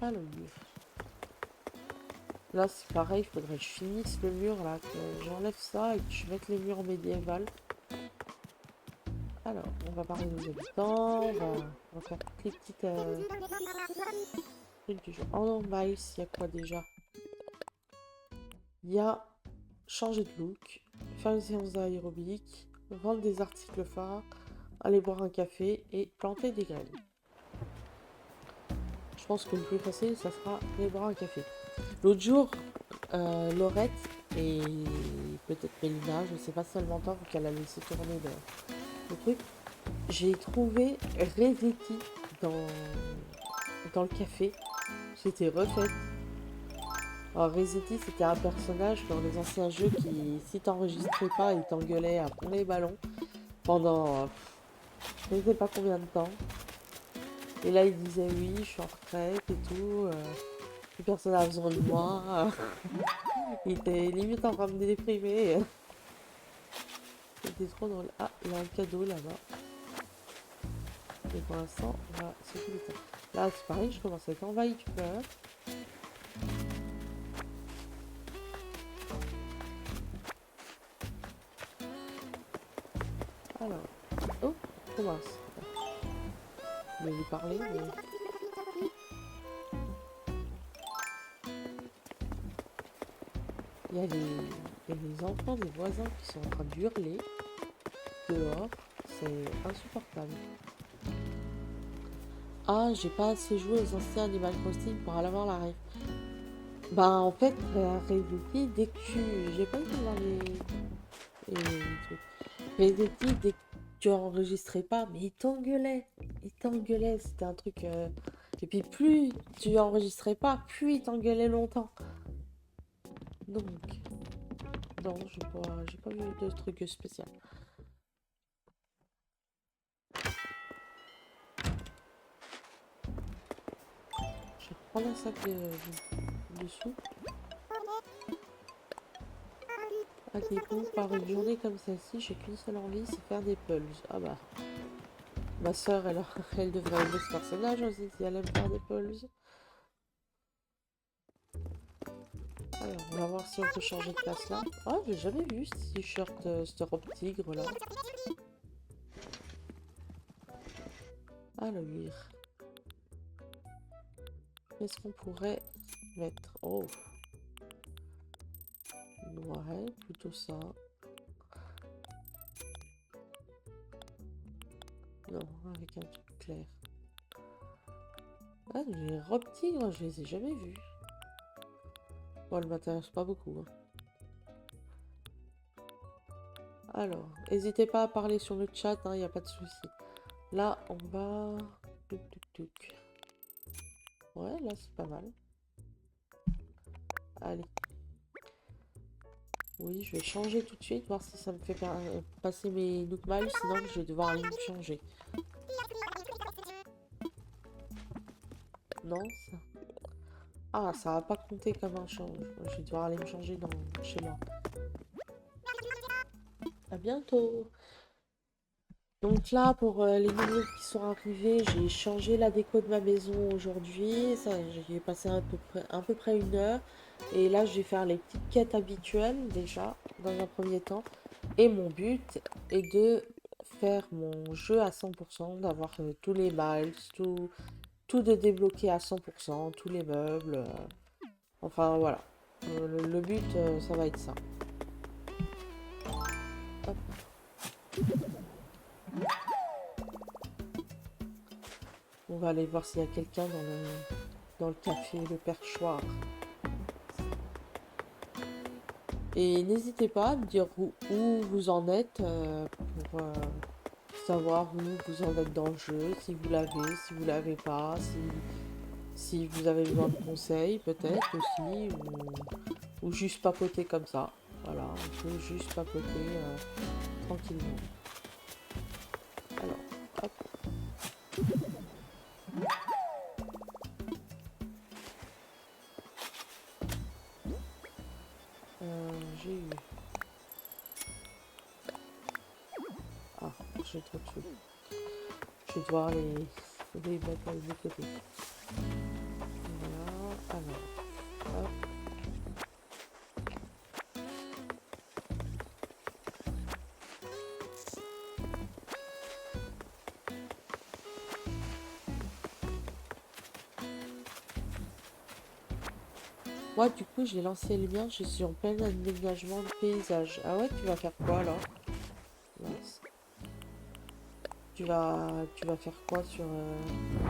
Alors, là c'est pareil, il faudrait que je finisse le mur là, que j'enlève ça et que je mette les murs médiévales. Alors, on va parler aux habitants, on va faire toutes les petites trucs du jour. Oh non, Miles, il y a quoi déjà? Il y a changer de look, faire une séance d'aérobic, vendre des articles phares, aller boire un café et planter des graines. Je pense que le plus facile, ça sera aller boire un café. L'autre jour, Laurette et peut-être Mélina, je sais pas si elle m'entend, vu qu'elle a laissé tourner le truc. J'ai trouvé Rezetti dans le café. J'étais refaite. Alors Rezetti, c'était un personnage dans les anciens jeux qui, si t'enregistrais pas, il t'engueulait à fond les ballons pendant je ne sais pas combien de temps. Et là, il disait oui, je suis en retraite et tout. Plus personne n'a besoin de moi. Il était limite en train de me déprimer. C'était trop drôle. Ah, il y a un cadeau là-bas. Et pour l'instant, on va s'occuper de ça. Là, c'est pareil, je commence à être envahi de fleurs. Alors, oh, commence. Je vais lui parler, mais... il y a les enfants des voisins qui sont en train d'hurler dehors. C'est insupportable. Ah, j'ai pas assez joué aux anciens Animal Crossing pour aller avoir la rêve. Bah en fait, la Redditi, dès que tu... J'ai pas été voir les trucs. Redditi, dès que tu enregistrais pas, mais il t'engueulait. Il t'engueulait, c'était un truc... Et puis plus tu enregistrais pas, plus il t'engueulait longtemps. Donc... Non, j'ai pas vu de truc spécial. Je vais prendre un sac de soupe. À des coups, par une journée comme celle-ci, j'ai qu'une seule envie, c'est faire des pulls. Ah bah... Ma soeur, elle devrait aimer ce personnage aussi si elle aime faire des pulls. Alors, on va voir si on peut changer de place là. Oh, j'ai jamais vu ce t-shirt, ce robe tigre là. Alors, qu'est-ce qu'on pourrait mettre? Oh, ouais, plutôt ça. Non, avec un truc clair. Ah, les robes tigres, je les ai jamais vues. Bon, elles m'intéressent pas beaucoup, hein. Alors, n'hésitez pas à parler sur le chat, il n'y a pas de souci. Là, on va... Tuc, tuc, tuc. Ouais, là, c'est pas mal. Allez. Oui, je vais changer tout de suite, voir si ça me fait passer mes Nook Miles, sinon je vais devoir aller me changer. Non, ça... Ah, ça va pas compter comme un change. Je vais devoir aller me changer chez moi. À bientôt. Donc là, pour les nouveaux qui sont arrivés, j'ai changé la déco de ma maison aujourd'hui. Ça, j'ai passé à peu près 1 heure. Et là, je vais faire les petites quêtes habituelles déjà, dans un premier temps. Et mon but est de faire mon jeu à 100%, d'avoir tous les miles, tout de débloquer à 100%, tous les meubles. Enfin, voilà. Le but, ça va être ça. Hop. On va aller voir s'il y a quelqu'un dans le café, le perchoir. Et n'hésitez pas à me dire où vous en êtes pour savoir où vous en êtes dans le jeu, si vous l'avez, si vous l'avez pas, si vous avez besoin de conseils peut-être aussi, ou juste papoter comme ça. Voilà, on peut juste papoter tranquillement. Alors, hop. J'ai eu... Ah, j'ai trop de choses. Je vais devoir les mettre de côté. Voilà, alors, hop. Moi, du coup, j'ai lancé le mien, je suis en plein aménagement de paysage. Ah ouais, tu vas faire quoi alors? Mince. Tu vas faire quoi sur...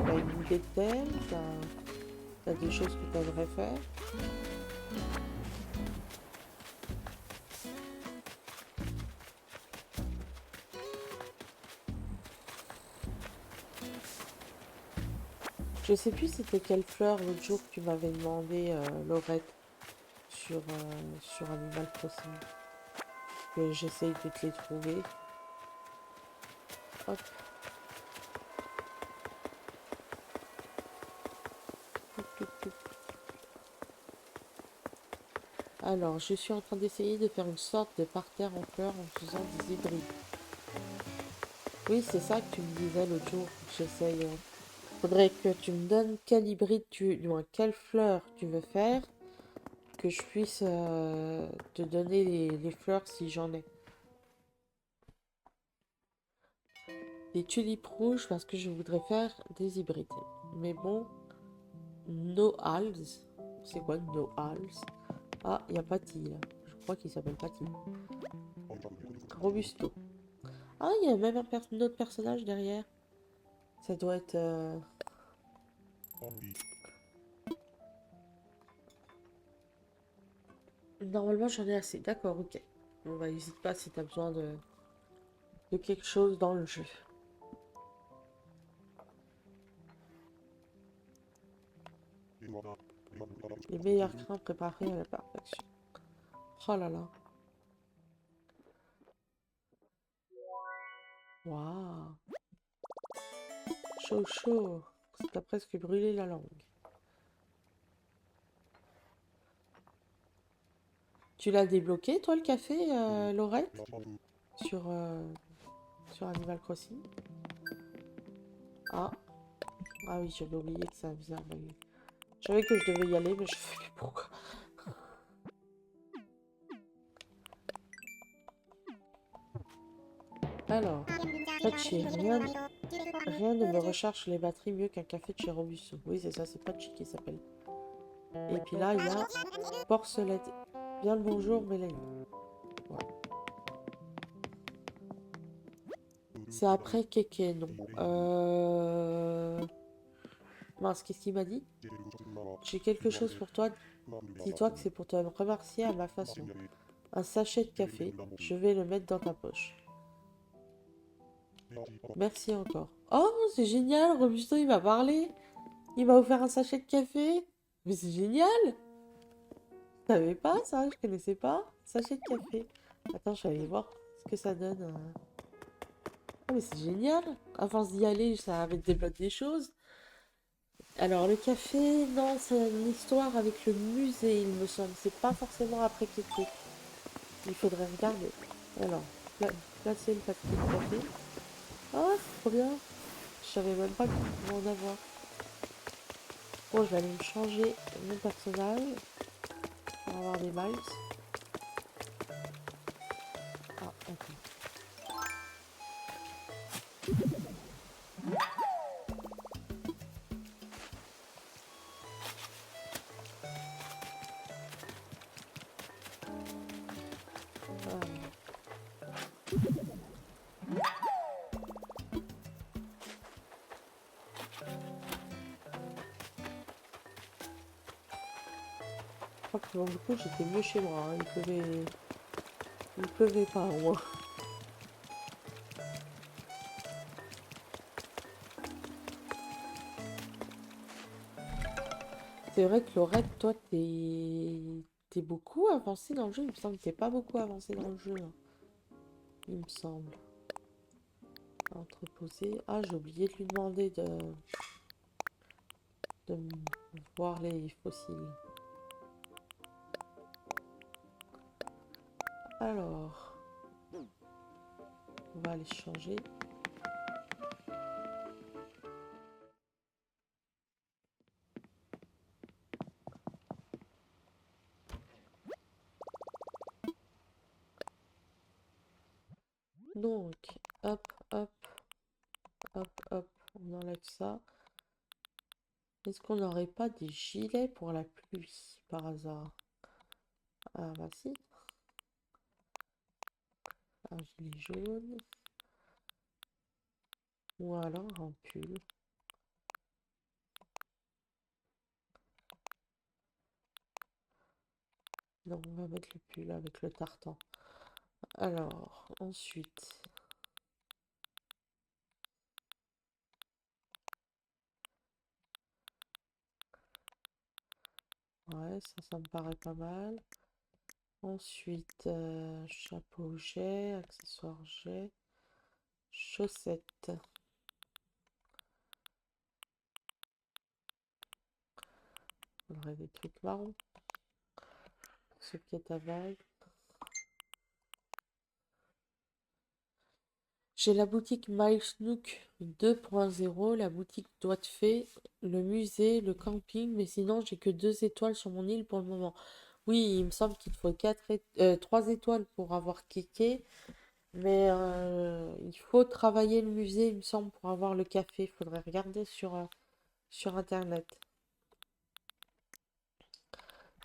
T'as une idée de thème? T'as des choses que tu aimerais faire? Je sais plus c'était quelle fleur l'autre jour que tu m'avais demandé, Laurette, sur Animal Crossing. Que j'essaye de te les trouver. Hop. Alors, je suis en train d'essayer de faire une sorte de parterre en fleurs en faisant des hybrides. Oui, c'est ça que tu me disais l'autre jour. J'essaye. Faudrait que tu me donnes quel hybride du moins quelle fleur tu veux faire, que je puisse te donner les fleurs si j'en ai. Des tulipes rouges parce que je voudrais faire des hybrides. Mais bon, no hals. C'est quoi no hals? Ah, il y a Patty là. Je crois qu'il s'appelle Patty. Robusto. Ah, il y a même un autre personnage derrière. Ça doit être... Normalement, j'en ai assez. D'accord, ok. Bon, bah, n'hésite pas si t'as besoin de quelque chose dans le jeu. Les meilleurs crins préparés à la perfection. Oh là là. Waouh. Chaud, chaud. Ça t'a presque brûlé la langue. Tu l'as débloqué, toi, le café, Laurette? Sur, sur Animal Crossing? Ah. Ah oui, j'avais oublié que ça faisait un bug. Je savais que je devais y aller, mais je sais plus pourquoi. Alors, Patchy, rien ne me recharge les batteries mieux qu'un café de chez Robusto. Oui, c'est ça, c'est Patchy qui s'appelle. Et puis là, il y a Porcelette. Bien le bonjour, Mélanie. Ouais. C'est après Kéké, non. Mince, qu'est-ce qu'il m'a dit? J'ai quelque chose pour toi. Dis-toi que c'est pour te remercier à ma façon. Un sachet de café. Je vais le mettre dans ta poche. Merci encore. Oh, c'est génial, Robusto, il m'a parlé. Il m'a offert un sachet de café. Mais c'est génial. Je savais pas ça, je connaissais pas. Sachet de café. Attends, je vais aller voir ce que ça donne. Ah, mais c'est génial. À force d'y aller, ça avait débloqué des choses. Alors, le café, non, c'est une histoire avec le musée, il me semble. C'est pas forcément après Kéké. Il faudrait regarder. Alors, placer le paquet de café. Ah, c'est trop bien. Je savais même pas qu'il pouvait en avoir. Bon, je vais aller me changer mon personnage pour avoir des miles. Ah, attends. fois que du coup j'étais mieux chez moi, hein. Il pleuvait pas au moins. C'est vrai que Laurette, toi, t'es beaucoup avancé dans le jeu. Il me semble que t'es pas beaucoup avancé dans le jeu, hein. Il me semble. Entreposer. Ah, j'ai oublié de lui demander de voir les fossiles. Alors, on va aller changer. Donc, hop, hop, hop, hop, on enlève ça. Est-ce qu'on n'aurait pas des gilets pour la pluie, par hasard? Ah, bah si. Un gilet jaune. Ou alors un pull. Non, on va mettre le pull avec le tartan. Alors, ensuite... Ouais, ça me paraît pas mal. Ensuite, chapeau jet, accessoires jet, chaussettes. On aurait des trucs marrons. Socket à vague. J'ai la boutique Miles Nook 2.0, la boutique Doigts de Fée, le musée, le camping, mais sinon j'ai que 2 étoiles sur mon île pour le moment. Oui, il me semble qu'il faut 3 étoiles pour avoir Kéké, mais il faut travailler le musée, il me semble, pour avoir le café. Il faudrait regarder sur Internet.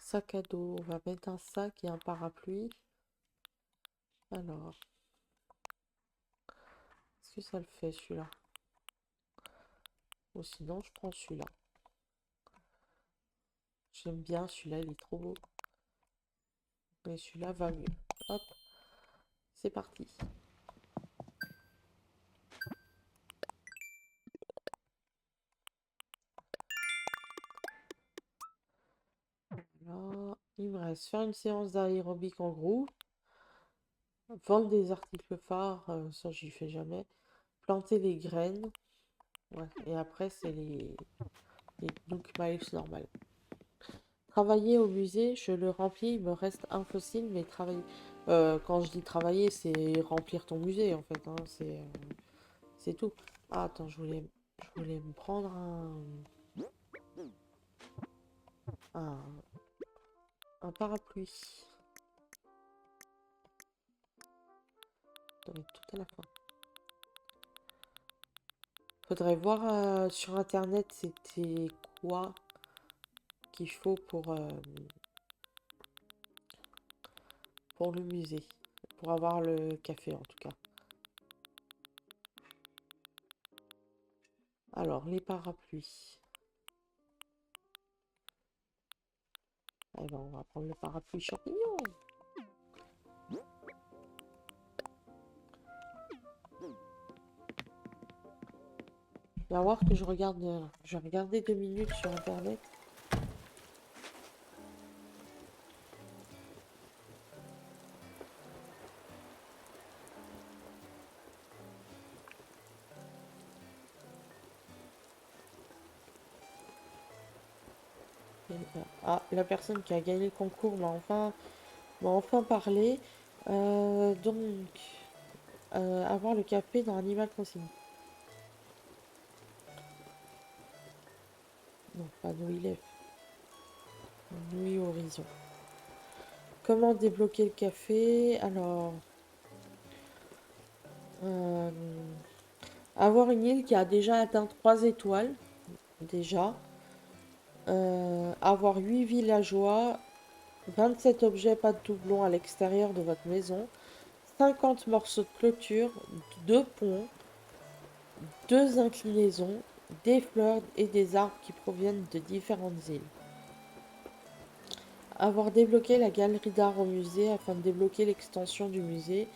Sac à dos, on va mettre un sac et un parapluie. Alors, est-ce que ça le fait celui-là? Ou sinon, je prends celui-là. J'aime bien celui-là, il est trop beau. Mais celui-là va mieux. Hop, c'est parti. Là, il me reste faire une séance d'aérobic en groupe. Vendre des articles phares, ça j'y fais jamais. Planter les graines. Ouais, et après, c'est les Nook Miles normales. Travailler au musée, je le remplis, il me reste un fossile, mais travailler. Quand je dis travailler, c'est remplir ton musée en fait, hein, c'est tout. Ah, attends, je voulais me prendre un, un parapluie. Ça doit être tout à la fin. Faudrait voir sur internet c'était quoi qu'il faut pour le musée. Pour avoir le café en tout cas. Alors, les parapluies. Eh ben, on va prendre le parapluie champignon. On va voir que je regarde. Je vais regarder 2 minutes sur internet. Ah, la personne qui a gagné le concours m'a enfin parlé. Donc, avoir le café dans Animal Crossing. Non, pas Nuit Lève. Nuit Horizon. Comment débloquer le café? Alors, euh, avoir une île qui a déjà atteint 3 étoiles. Déjà. Avoir 8 villageois. 27 objets pas de doublons à l'extérieur de votre maison. 50 morceaux de clôture. 2 ponts. 2 inclinaisons. Des fleurs et des arbres qui proviennent de différentes îles. Avoir débloqué la galerie d'art au musée afin de débloquer l'extension du musée.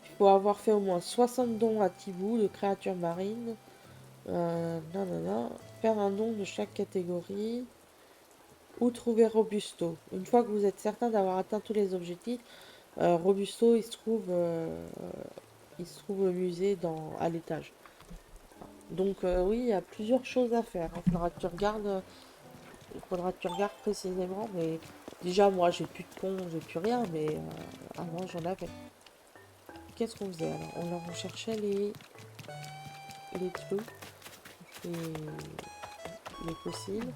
Il faut avoir fait au moins 60 dons à Thibaut de créatures marines. Nanana. Faire un don de chaque catégorie. Ou trouver Robusto. Une fois que vous êtes certain d'avoir atteint tous les objectifs, Robusto, il se trouve au musée à l'étage. Donc oui, il y a plusieurs choses à faire. Il faudra que tu regardes précisément. Mais déjà, moi, j'ai plus de ponts, j'ai plus rien. Mais avant, j'en avais. Qu'est-ce qu'on faisait alors? On cherchait les trucs, les fossiles.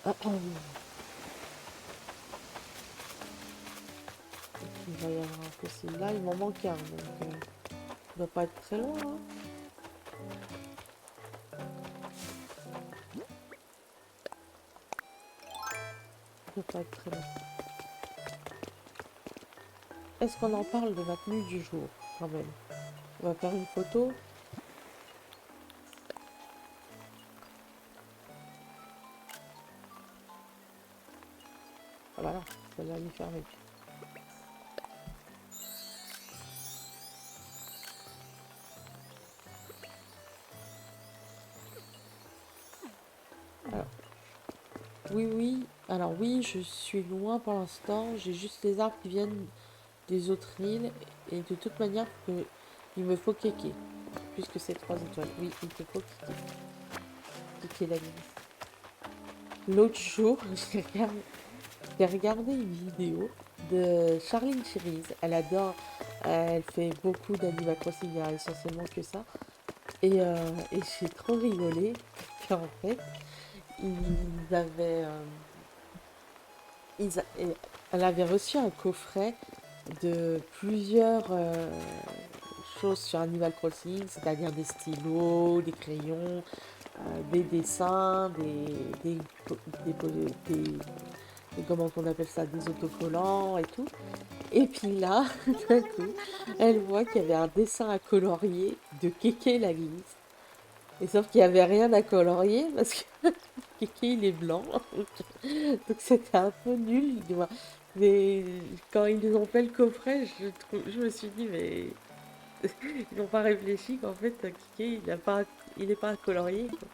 Ah, ah, oui. Il va y avoir un fossile là. Il m'en manque un. Donc, il doit pas être très loin, hein. Il doit pas être très loin. Est-ce qu'on en parle de ma tenue du jour, quand même? On va faire une photo. Ah bah non, celle-là, il est fermée. Alors, oui, oui. Alors oui, je suis loin pour l'instant. J'ai juste les arbres qui viennent des autres îles. Et de toute manière, il me faut kéké. Puisque c'est 3 étoiles. Oui, il te faut kéké. Kéké la vie. L'autre jour, j'ai regardé une vidéo de Charline Cherise. Elle adore, elle fait beaucoup d'Animal Crossing, il y a essentiellement que ça. Et j'ai trop rigolé qu'en fait, ils avaient, elle avait reçu un coffret de plusieurs choses sur Animal Crossing, c'est-à-dire des stylos, des crayons, des dessins, comment on appelle ça, des autocollants et tout. Et puis là, d'un coup, elle voit qu'il y avait un dessin à colorier de Kéké la glisse. Et sauf qu'il n'y avait rien à colorier parce que Kéké il est blanc. Donc c'était un peu nul. Tu vois. Mais quand ils ont fait le coffret, je me suis dit, mais ils n'ont pas réfléchi qu'en fait, Kéké il n'est pas à colorier, quoi.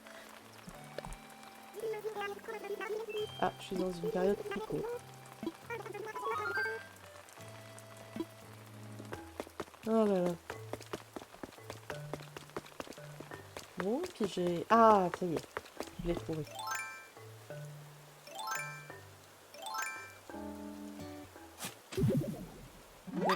Ah, je suis dans une période pico. Oh là là. Bon, puis j'ai... Ah, ça y est, je l'ai trouvé. Mais bon.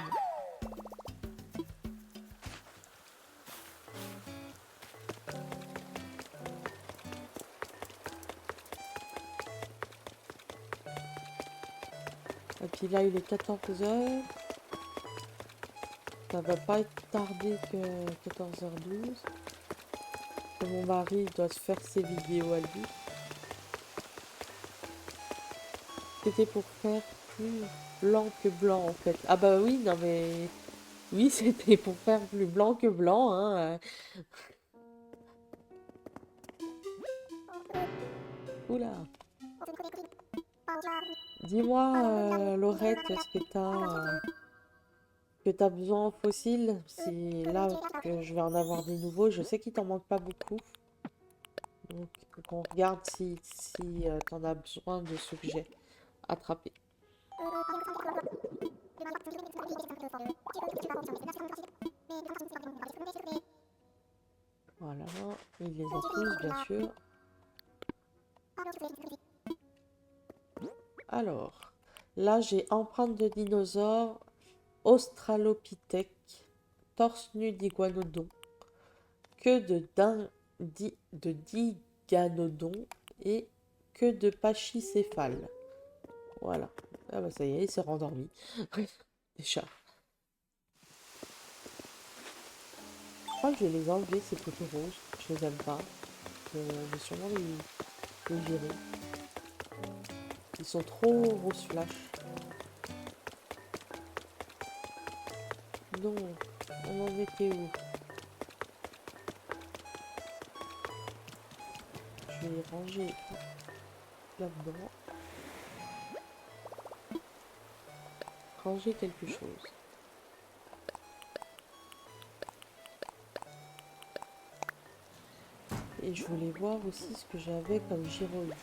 Et puis là, il est 14 heures. Ça va pas être tardé que 14h12. Que mon mari doit se faire ses vidéos à lui. C'était pour faire plus blanc que blanc en fait. Ah bah oui, non mais... Oui, c'était pour faire plus blanc que blanc, hein. Oula. Dis-moi, Laurette, est-ce que t'as besoin en fossiles? C'est là que je vais en avoir des nouveaux. Je sais qu'il t'en manque pas beaucoup. Donc, faut qu'on regarde si t'en as besoin de ceux que j'ai attrapés. Voilà, il les a tous, bien sûr. Alors, là, j'ai empreinte de dinosaure, Australopithèque, torse nu d'iguanodon, queue de diganodon et queue de pachycéphale. Voilà. Ah bah ça y est, il s'est rendormi. Déjà. Je crois que je vais les enlever, ces poteaux rouges. Je les aime pas. Je vais sûrement les virer. Ils sont trop rose flash. Non, on en était où? Je vais ranger là-dedans. Ranger quelque chose. Et je voulais voir aussi ce que j'avais comme gyroïde.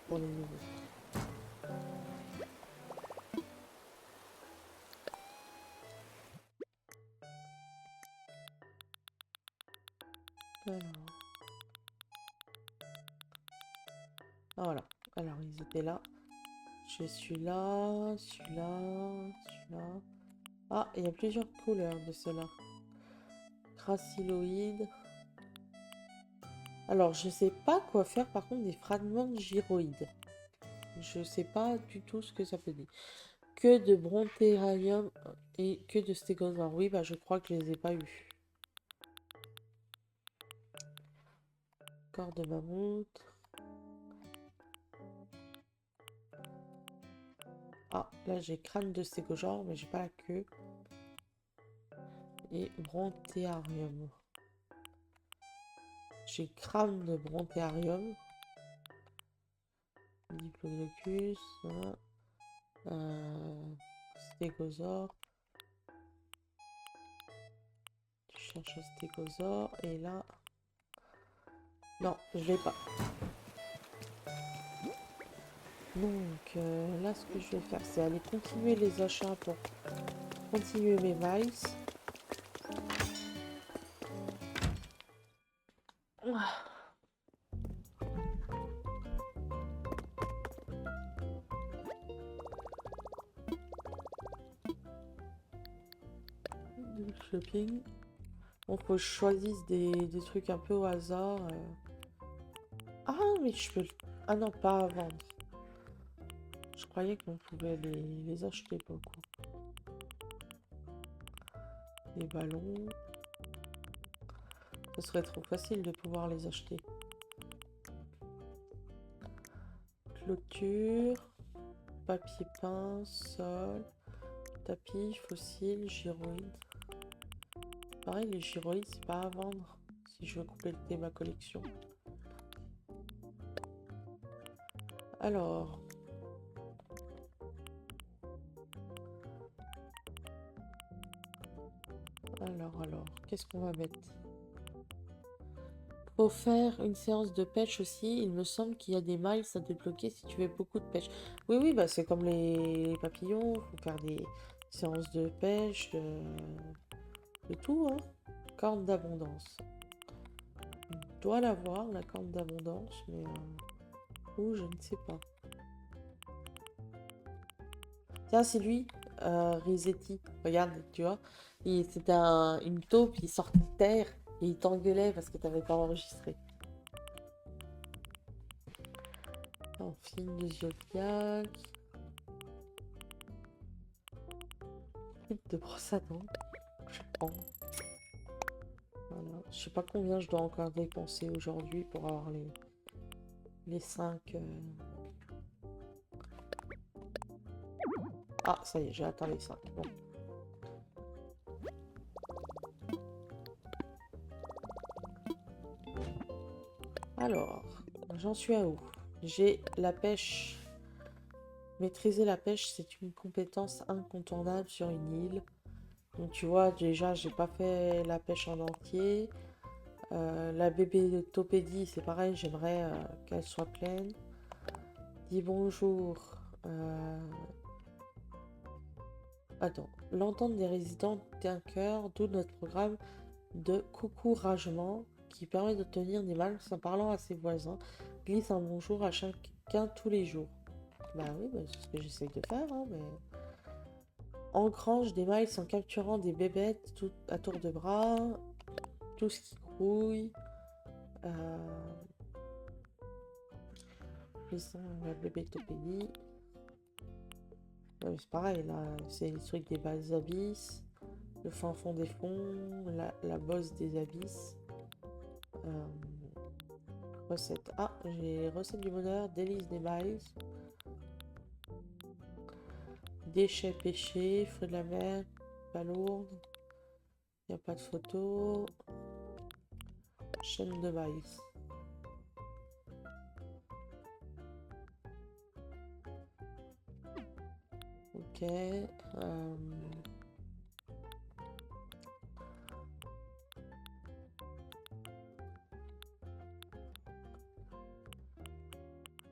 Pour les nouveaux. Alors. Ah, voilà. Alors, ils étaient là. Je suis là, celui-là, celui-là. Ah, il y a plusieurs couleurs de ceux-là. Gracilloïde. Alors, je sais pas quoi faire par contre des fragments de gyroïde. Je sais pas du tout ce que ça peut dire. Que de brontérarium et que de stégosaure. Oui, bah je crois que je les ai pas eus. Corps de mammouth. Ah, là j'ai crâne de stégosaure, mais j'ai pas la queue. Et brontérarium. J'ai crâne de brontérarium. Diplodocus. Stégosaure. Tu cherches un stégosaure. Et là... Non, je l'ai pas. Donc là, ce que je vais faire, c'est aller continuer les achats pour continuer mes miles. Le shopping. Bon, faut que je choisisse des trucs un peu au hasard. Ah, mais je peux... Ah non, pas à vendre. Je croyais qu'on pouvait les acheter pour le coup. Les ballons. Ce serait trop facile de pouvoir les acheter. Clôture. Papier peint. Sol. Tapis. Fossile. Gyroïde. Pareil, les gyroïdes, c'est pas à vendre. Si je veux compléter ma collection. Alors... Alors, qu'est-ce qu'on va mettre? Faut faire une séance de pêche aussi. Il me semble qu'il y a des miles à débloquer si tu fais beaucoup de pêche. Oui, oui, bah c'est comme les papillons. Faut faire des séances de pêche, de tout, hein. Corne d'abondance. Je dois l'avoir, la corne d'abondance, mais... où, je ne sais pas. Tiens, c'est lui, Risetti. Regarde, tu vois. C'était une taupe, il sortait de terre et il t'engueulait parce que t'avais pas enregistré. En film de Zodiac. Clip de brosse à dents. Je prends. Voilà. Je sais pas combien je dois encore dépenser aujourd'hui pour avoir les 5. Ah, ça y est, j'ai atteint les 5. Bon. Alors, j'en suis à où? J'ai la pêche. Maîtriser la pêche, c'est une compétence incontournable sur une île. Donc tu vois, déjà, j'ai pas fait la pêche en entier. La bébé topédie, c'est pareil, j'aimerais qu'elle soit pleine. Dis bonjour. Attends, l'entente des résidents d'un cœur, d'où notre programme de coucouragement qui permet d'obtenir des mâles en parlant à ses voisins. Glisse un bonjour à chacun tous les jours. Bah oui, bah, c'est ce que j'essaye de faire, hein, mais... Engrange des miles en capturant des bébêtes tout à tour de bras, tout ce qui grouille. La bébé topédie. Ouais, c'est pareil, là, c'est les trucs des bas abysses, le fin fond des fonds, la bosse des abysses. Recette. Ah, j'ai recette du bonheur, délice des miles. Déchets pêchés, fruits de la mer, palourde. Il n'y a pas de photo. Chaîne de maïs. Ok.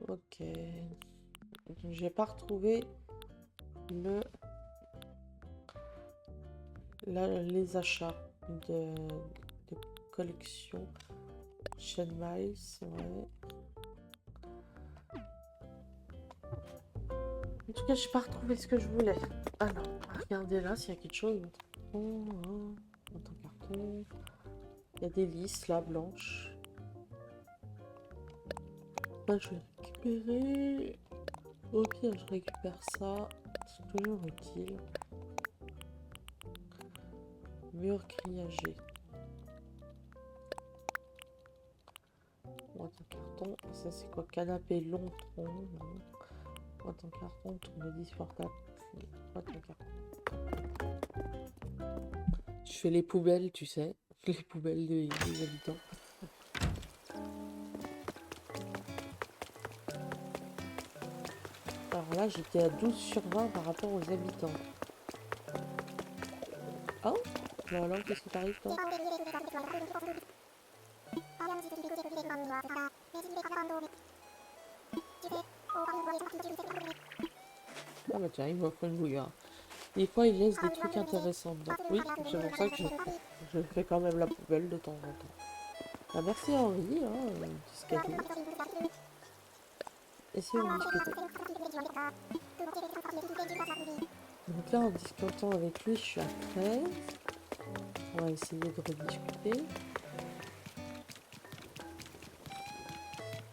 Ok. J'ai pas retrouvé le les achats de collection. Chaîne maïs, ouais. En tout cas, j'ai pas retrouvé ce que je voulais. Alors, regardez là s'il y a quelque chose. Dans ton carton. Il y a des listes là, blanches. Là, je vais récupérer. Ok, je récupère ça. C'est toujours utile. Mur grillagé. Boîte en carton. Ça, c'est quoi? Canapé long tronc. Non. Boîte en carton. Tournevis portable. Boîte en carton. Je fais les poubelles, tu sais. Les poubelles des habitants. Alors là, j'étais à 12/20 par rapport aux habitants. Oh, bah alors, qu'est-ce qui t'arrive, toi? Ah bah tiens, il m'offre une bouillarde. Des fois, il laisse des trucs intéressants dedans. Oui, c'est pour ça que je fais quand même la poubelle de temps en temps. Ah, merci Henri, hein, petit cadeau. Et c'est une discuter. Donc là, en discutant avec lui, je suis à 13. On va essayer de rediscuter.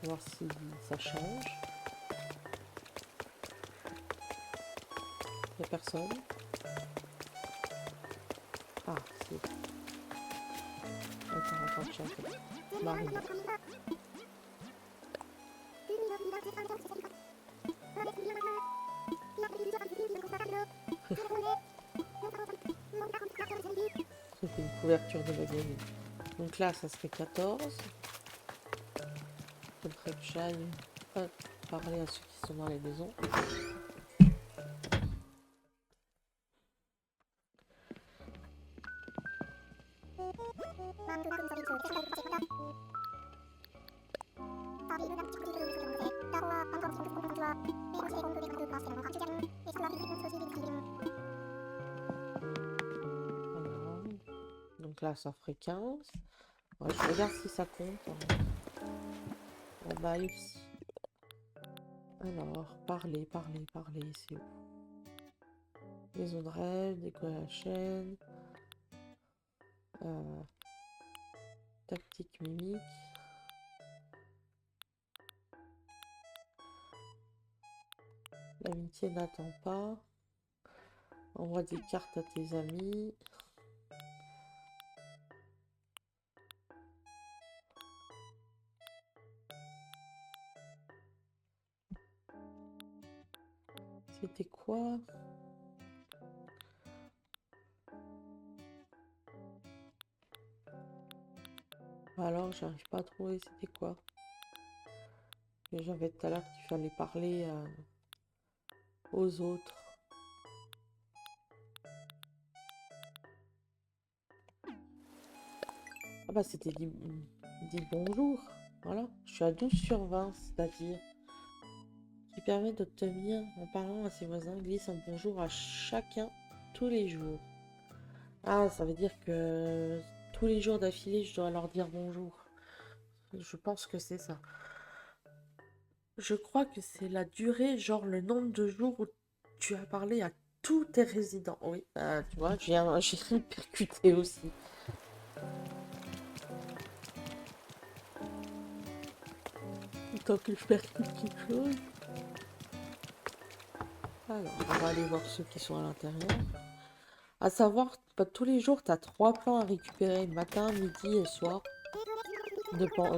Voir si ça change. Il n'y a personne. Ah, c'est... Attends, chat. Marie. C'était une couverture de magazine. Donc là, ça serait 14. Il faudrait que j'aille parler à ceux qui sont dans les maisons. Voilà. Donc là, ça ferait 15. Ouais, je regarde si ça compte en miles. Alors, parler, c'est où? Maison de rêve, décorer la chaîne. Tactique mimique. L'amitié n'attend pas. Envoie des cartes à tes amis. C'était quoi? Alors, j'arrive pas à trouver c'était quoi. J'avais tout à l'heure qu'il fallait parler aux autres. Ah bah c'était dit bonjour. Voilà, je suis à 12/20, c'est-à-dire qui permet d'obtenir, en parlant à ses voisins, glisse un bonjour à chacun tous les jours. Ah, ça veut dire que tous les jours d'affilée, je dois leur dire bonjour. Je pense que c'est ça. Je crois que c'est la durée, genre le nombre de jours où tu as parlé à tous tes résidents. Oui, tu vois, j'ai percuté aussi. Tant que je percute quelque chose. Alors, on va aller voir ceux qui sont à l'intérieur. À savoir, tous les jours, tu as 3 plans à récupérer, matin, midi et soir. De plans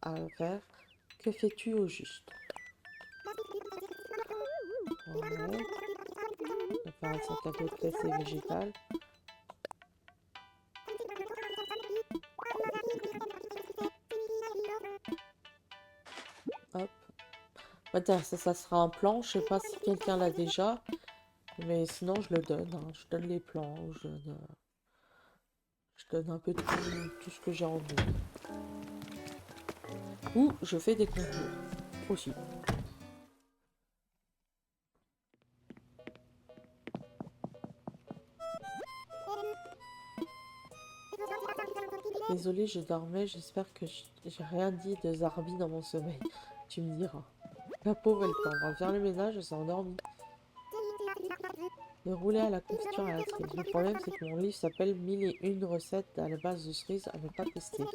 à faire. Que fais-tu au juste? Ouais. On va faire un sac à dos de caisse et végétal. Hop. Attends, ça sera un plan. Je sais pas si quelqu'un l'a déjà. Mais sinon, je le donne. Hein. Je donne les plans. Je donne un peu tout ce que j'ai envie. Ou je fais des concours aussi. Désolée, je dormais. J'espère que j'ai rien dit de Zarbi dans mon sommeil. Tu me diras. La pauvre, elle était en train de faire le ménage, elle s'est endormie. De rouler à la confiture à la cerise. Le problème, c'est que mon livre s'appelle 1001 recettes à la base de cerise à ne pas tester.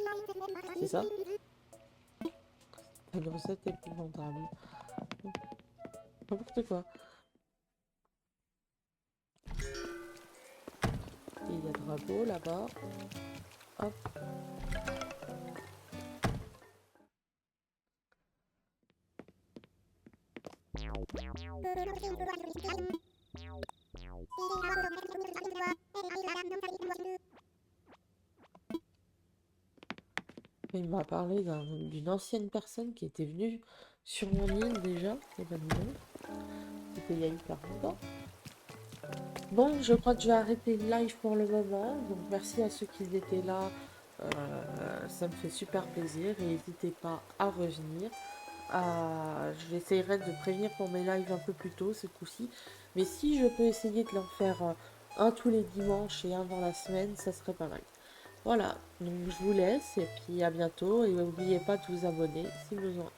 C'est ça? Une recette épouvantable. N'importe quoi. Et il y a Drago là-bas. Hop. Il m'a parlé d'une ancienne personne qui était venue sur mon île déjà. Et ben dis donc. C'était il y a hyper longtemps. Bon, je crois que je vais arrêter le live pour le moment. Donc merci à ceux qui étaient là. Ça me fait super plaisir. Et n'hésitez pas à revenir. J'essaierai de prévenir pour mes lives un peu plus tôt ce coup-ci. Mais si je peux essayer de leur faire un tous les dimanches et un dans la semaine, ça serait pas mal. Voilà, donc je vous laisse et puis à bientôt. Et n'oubliez pas de vous abonner si besoin.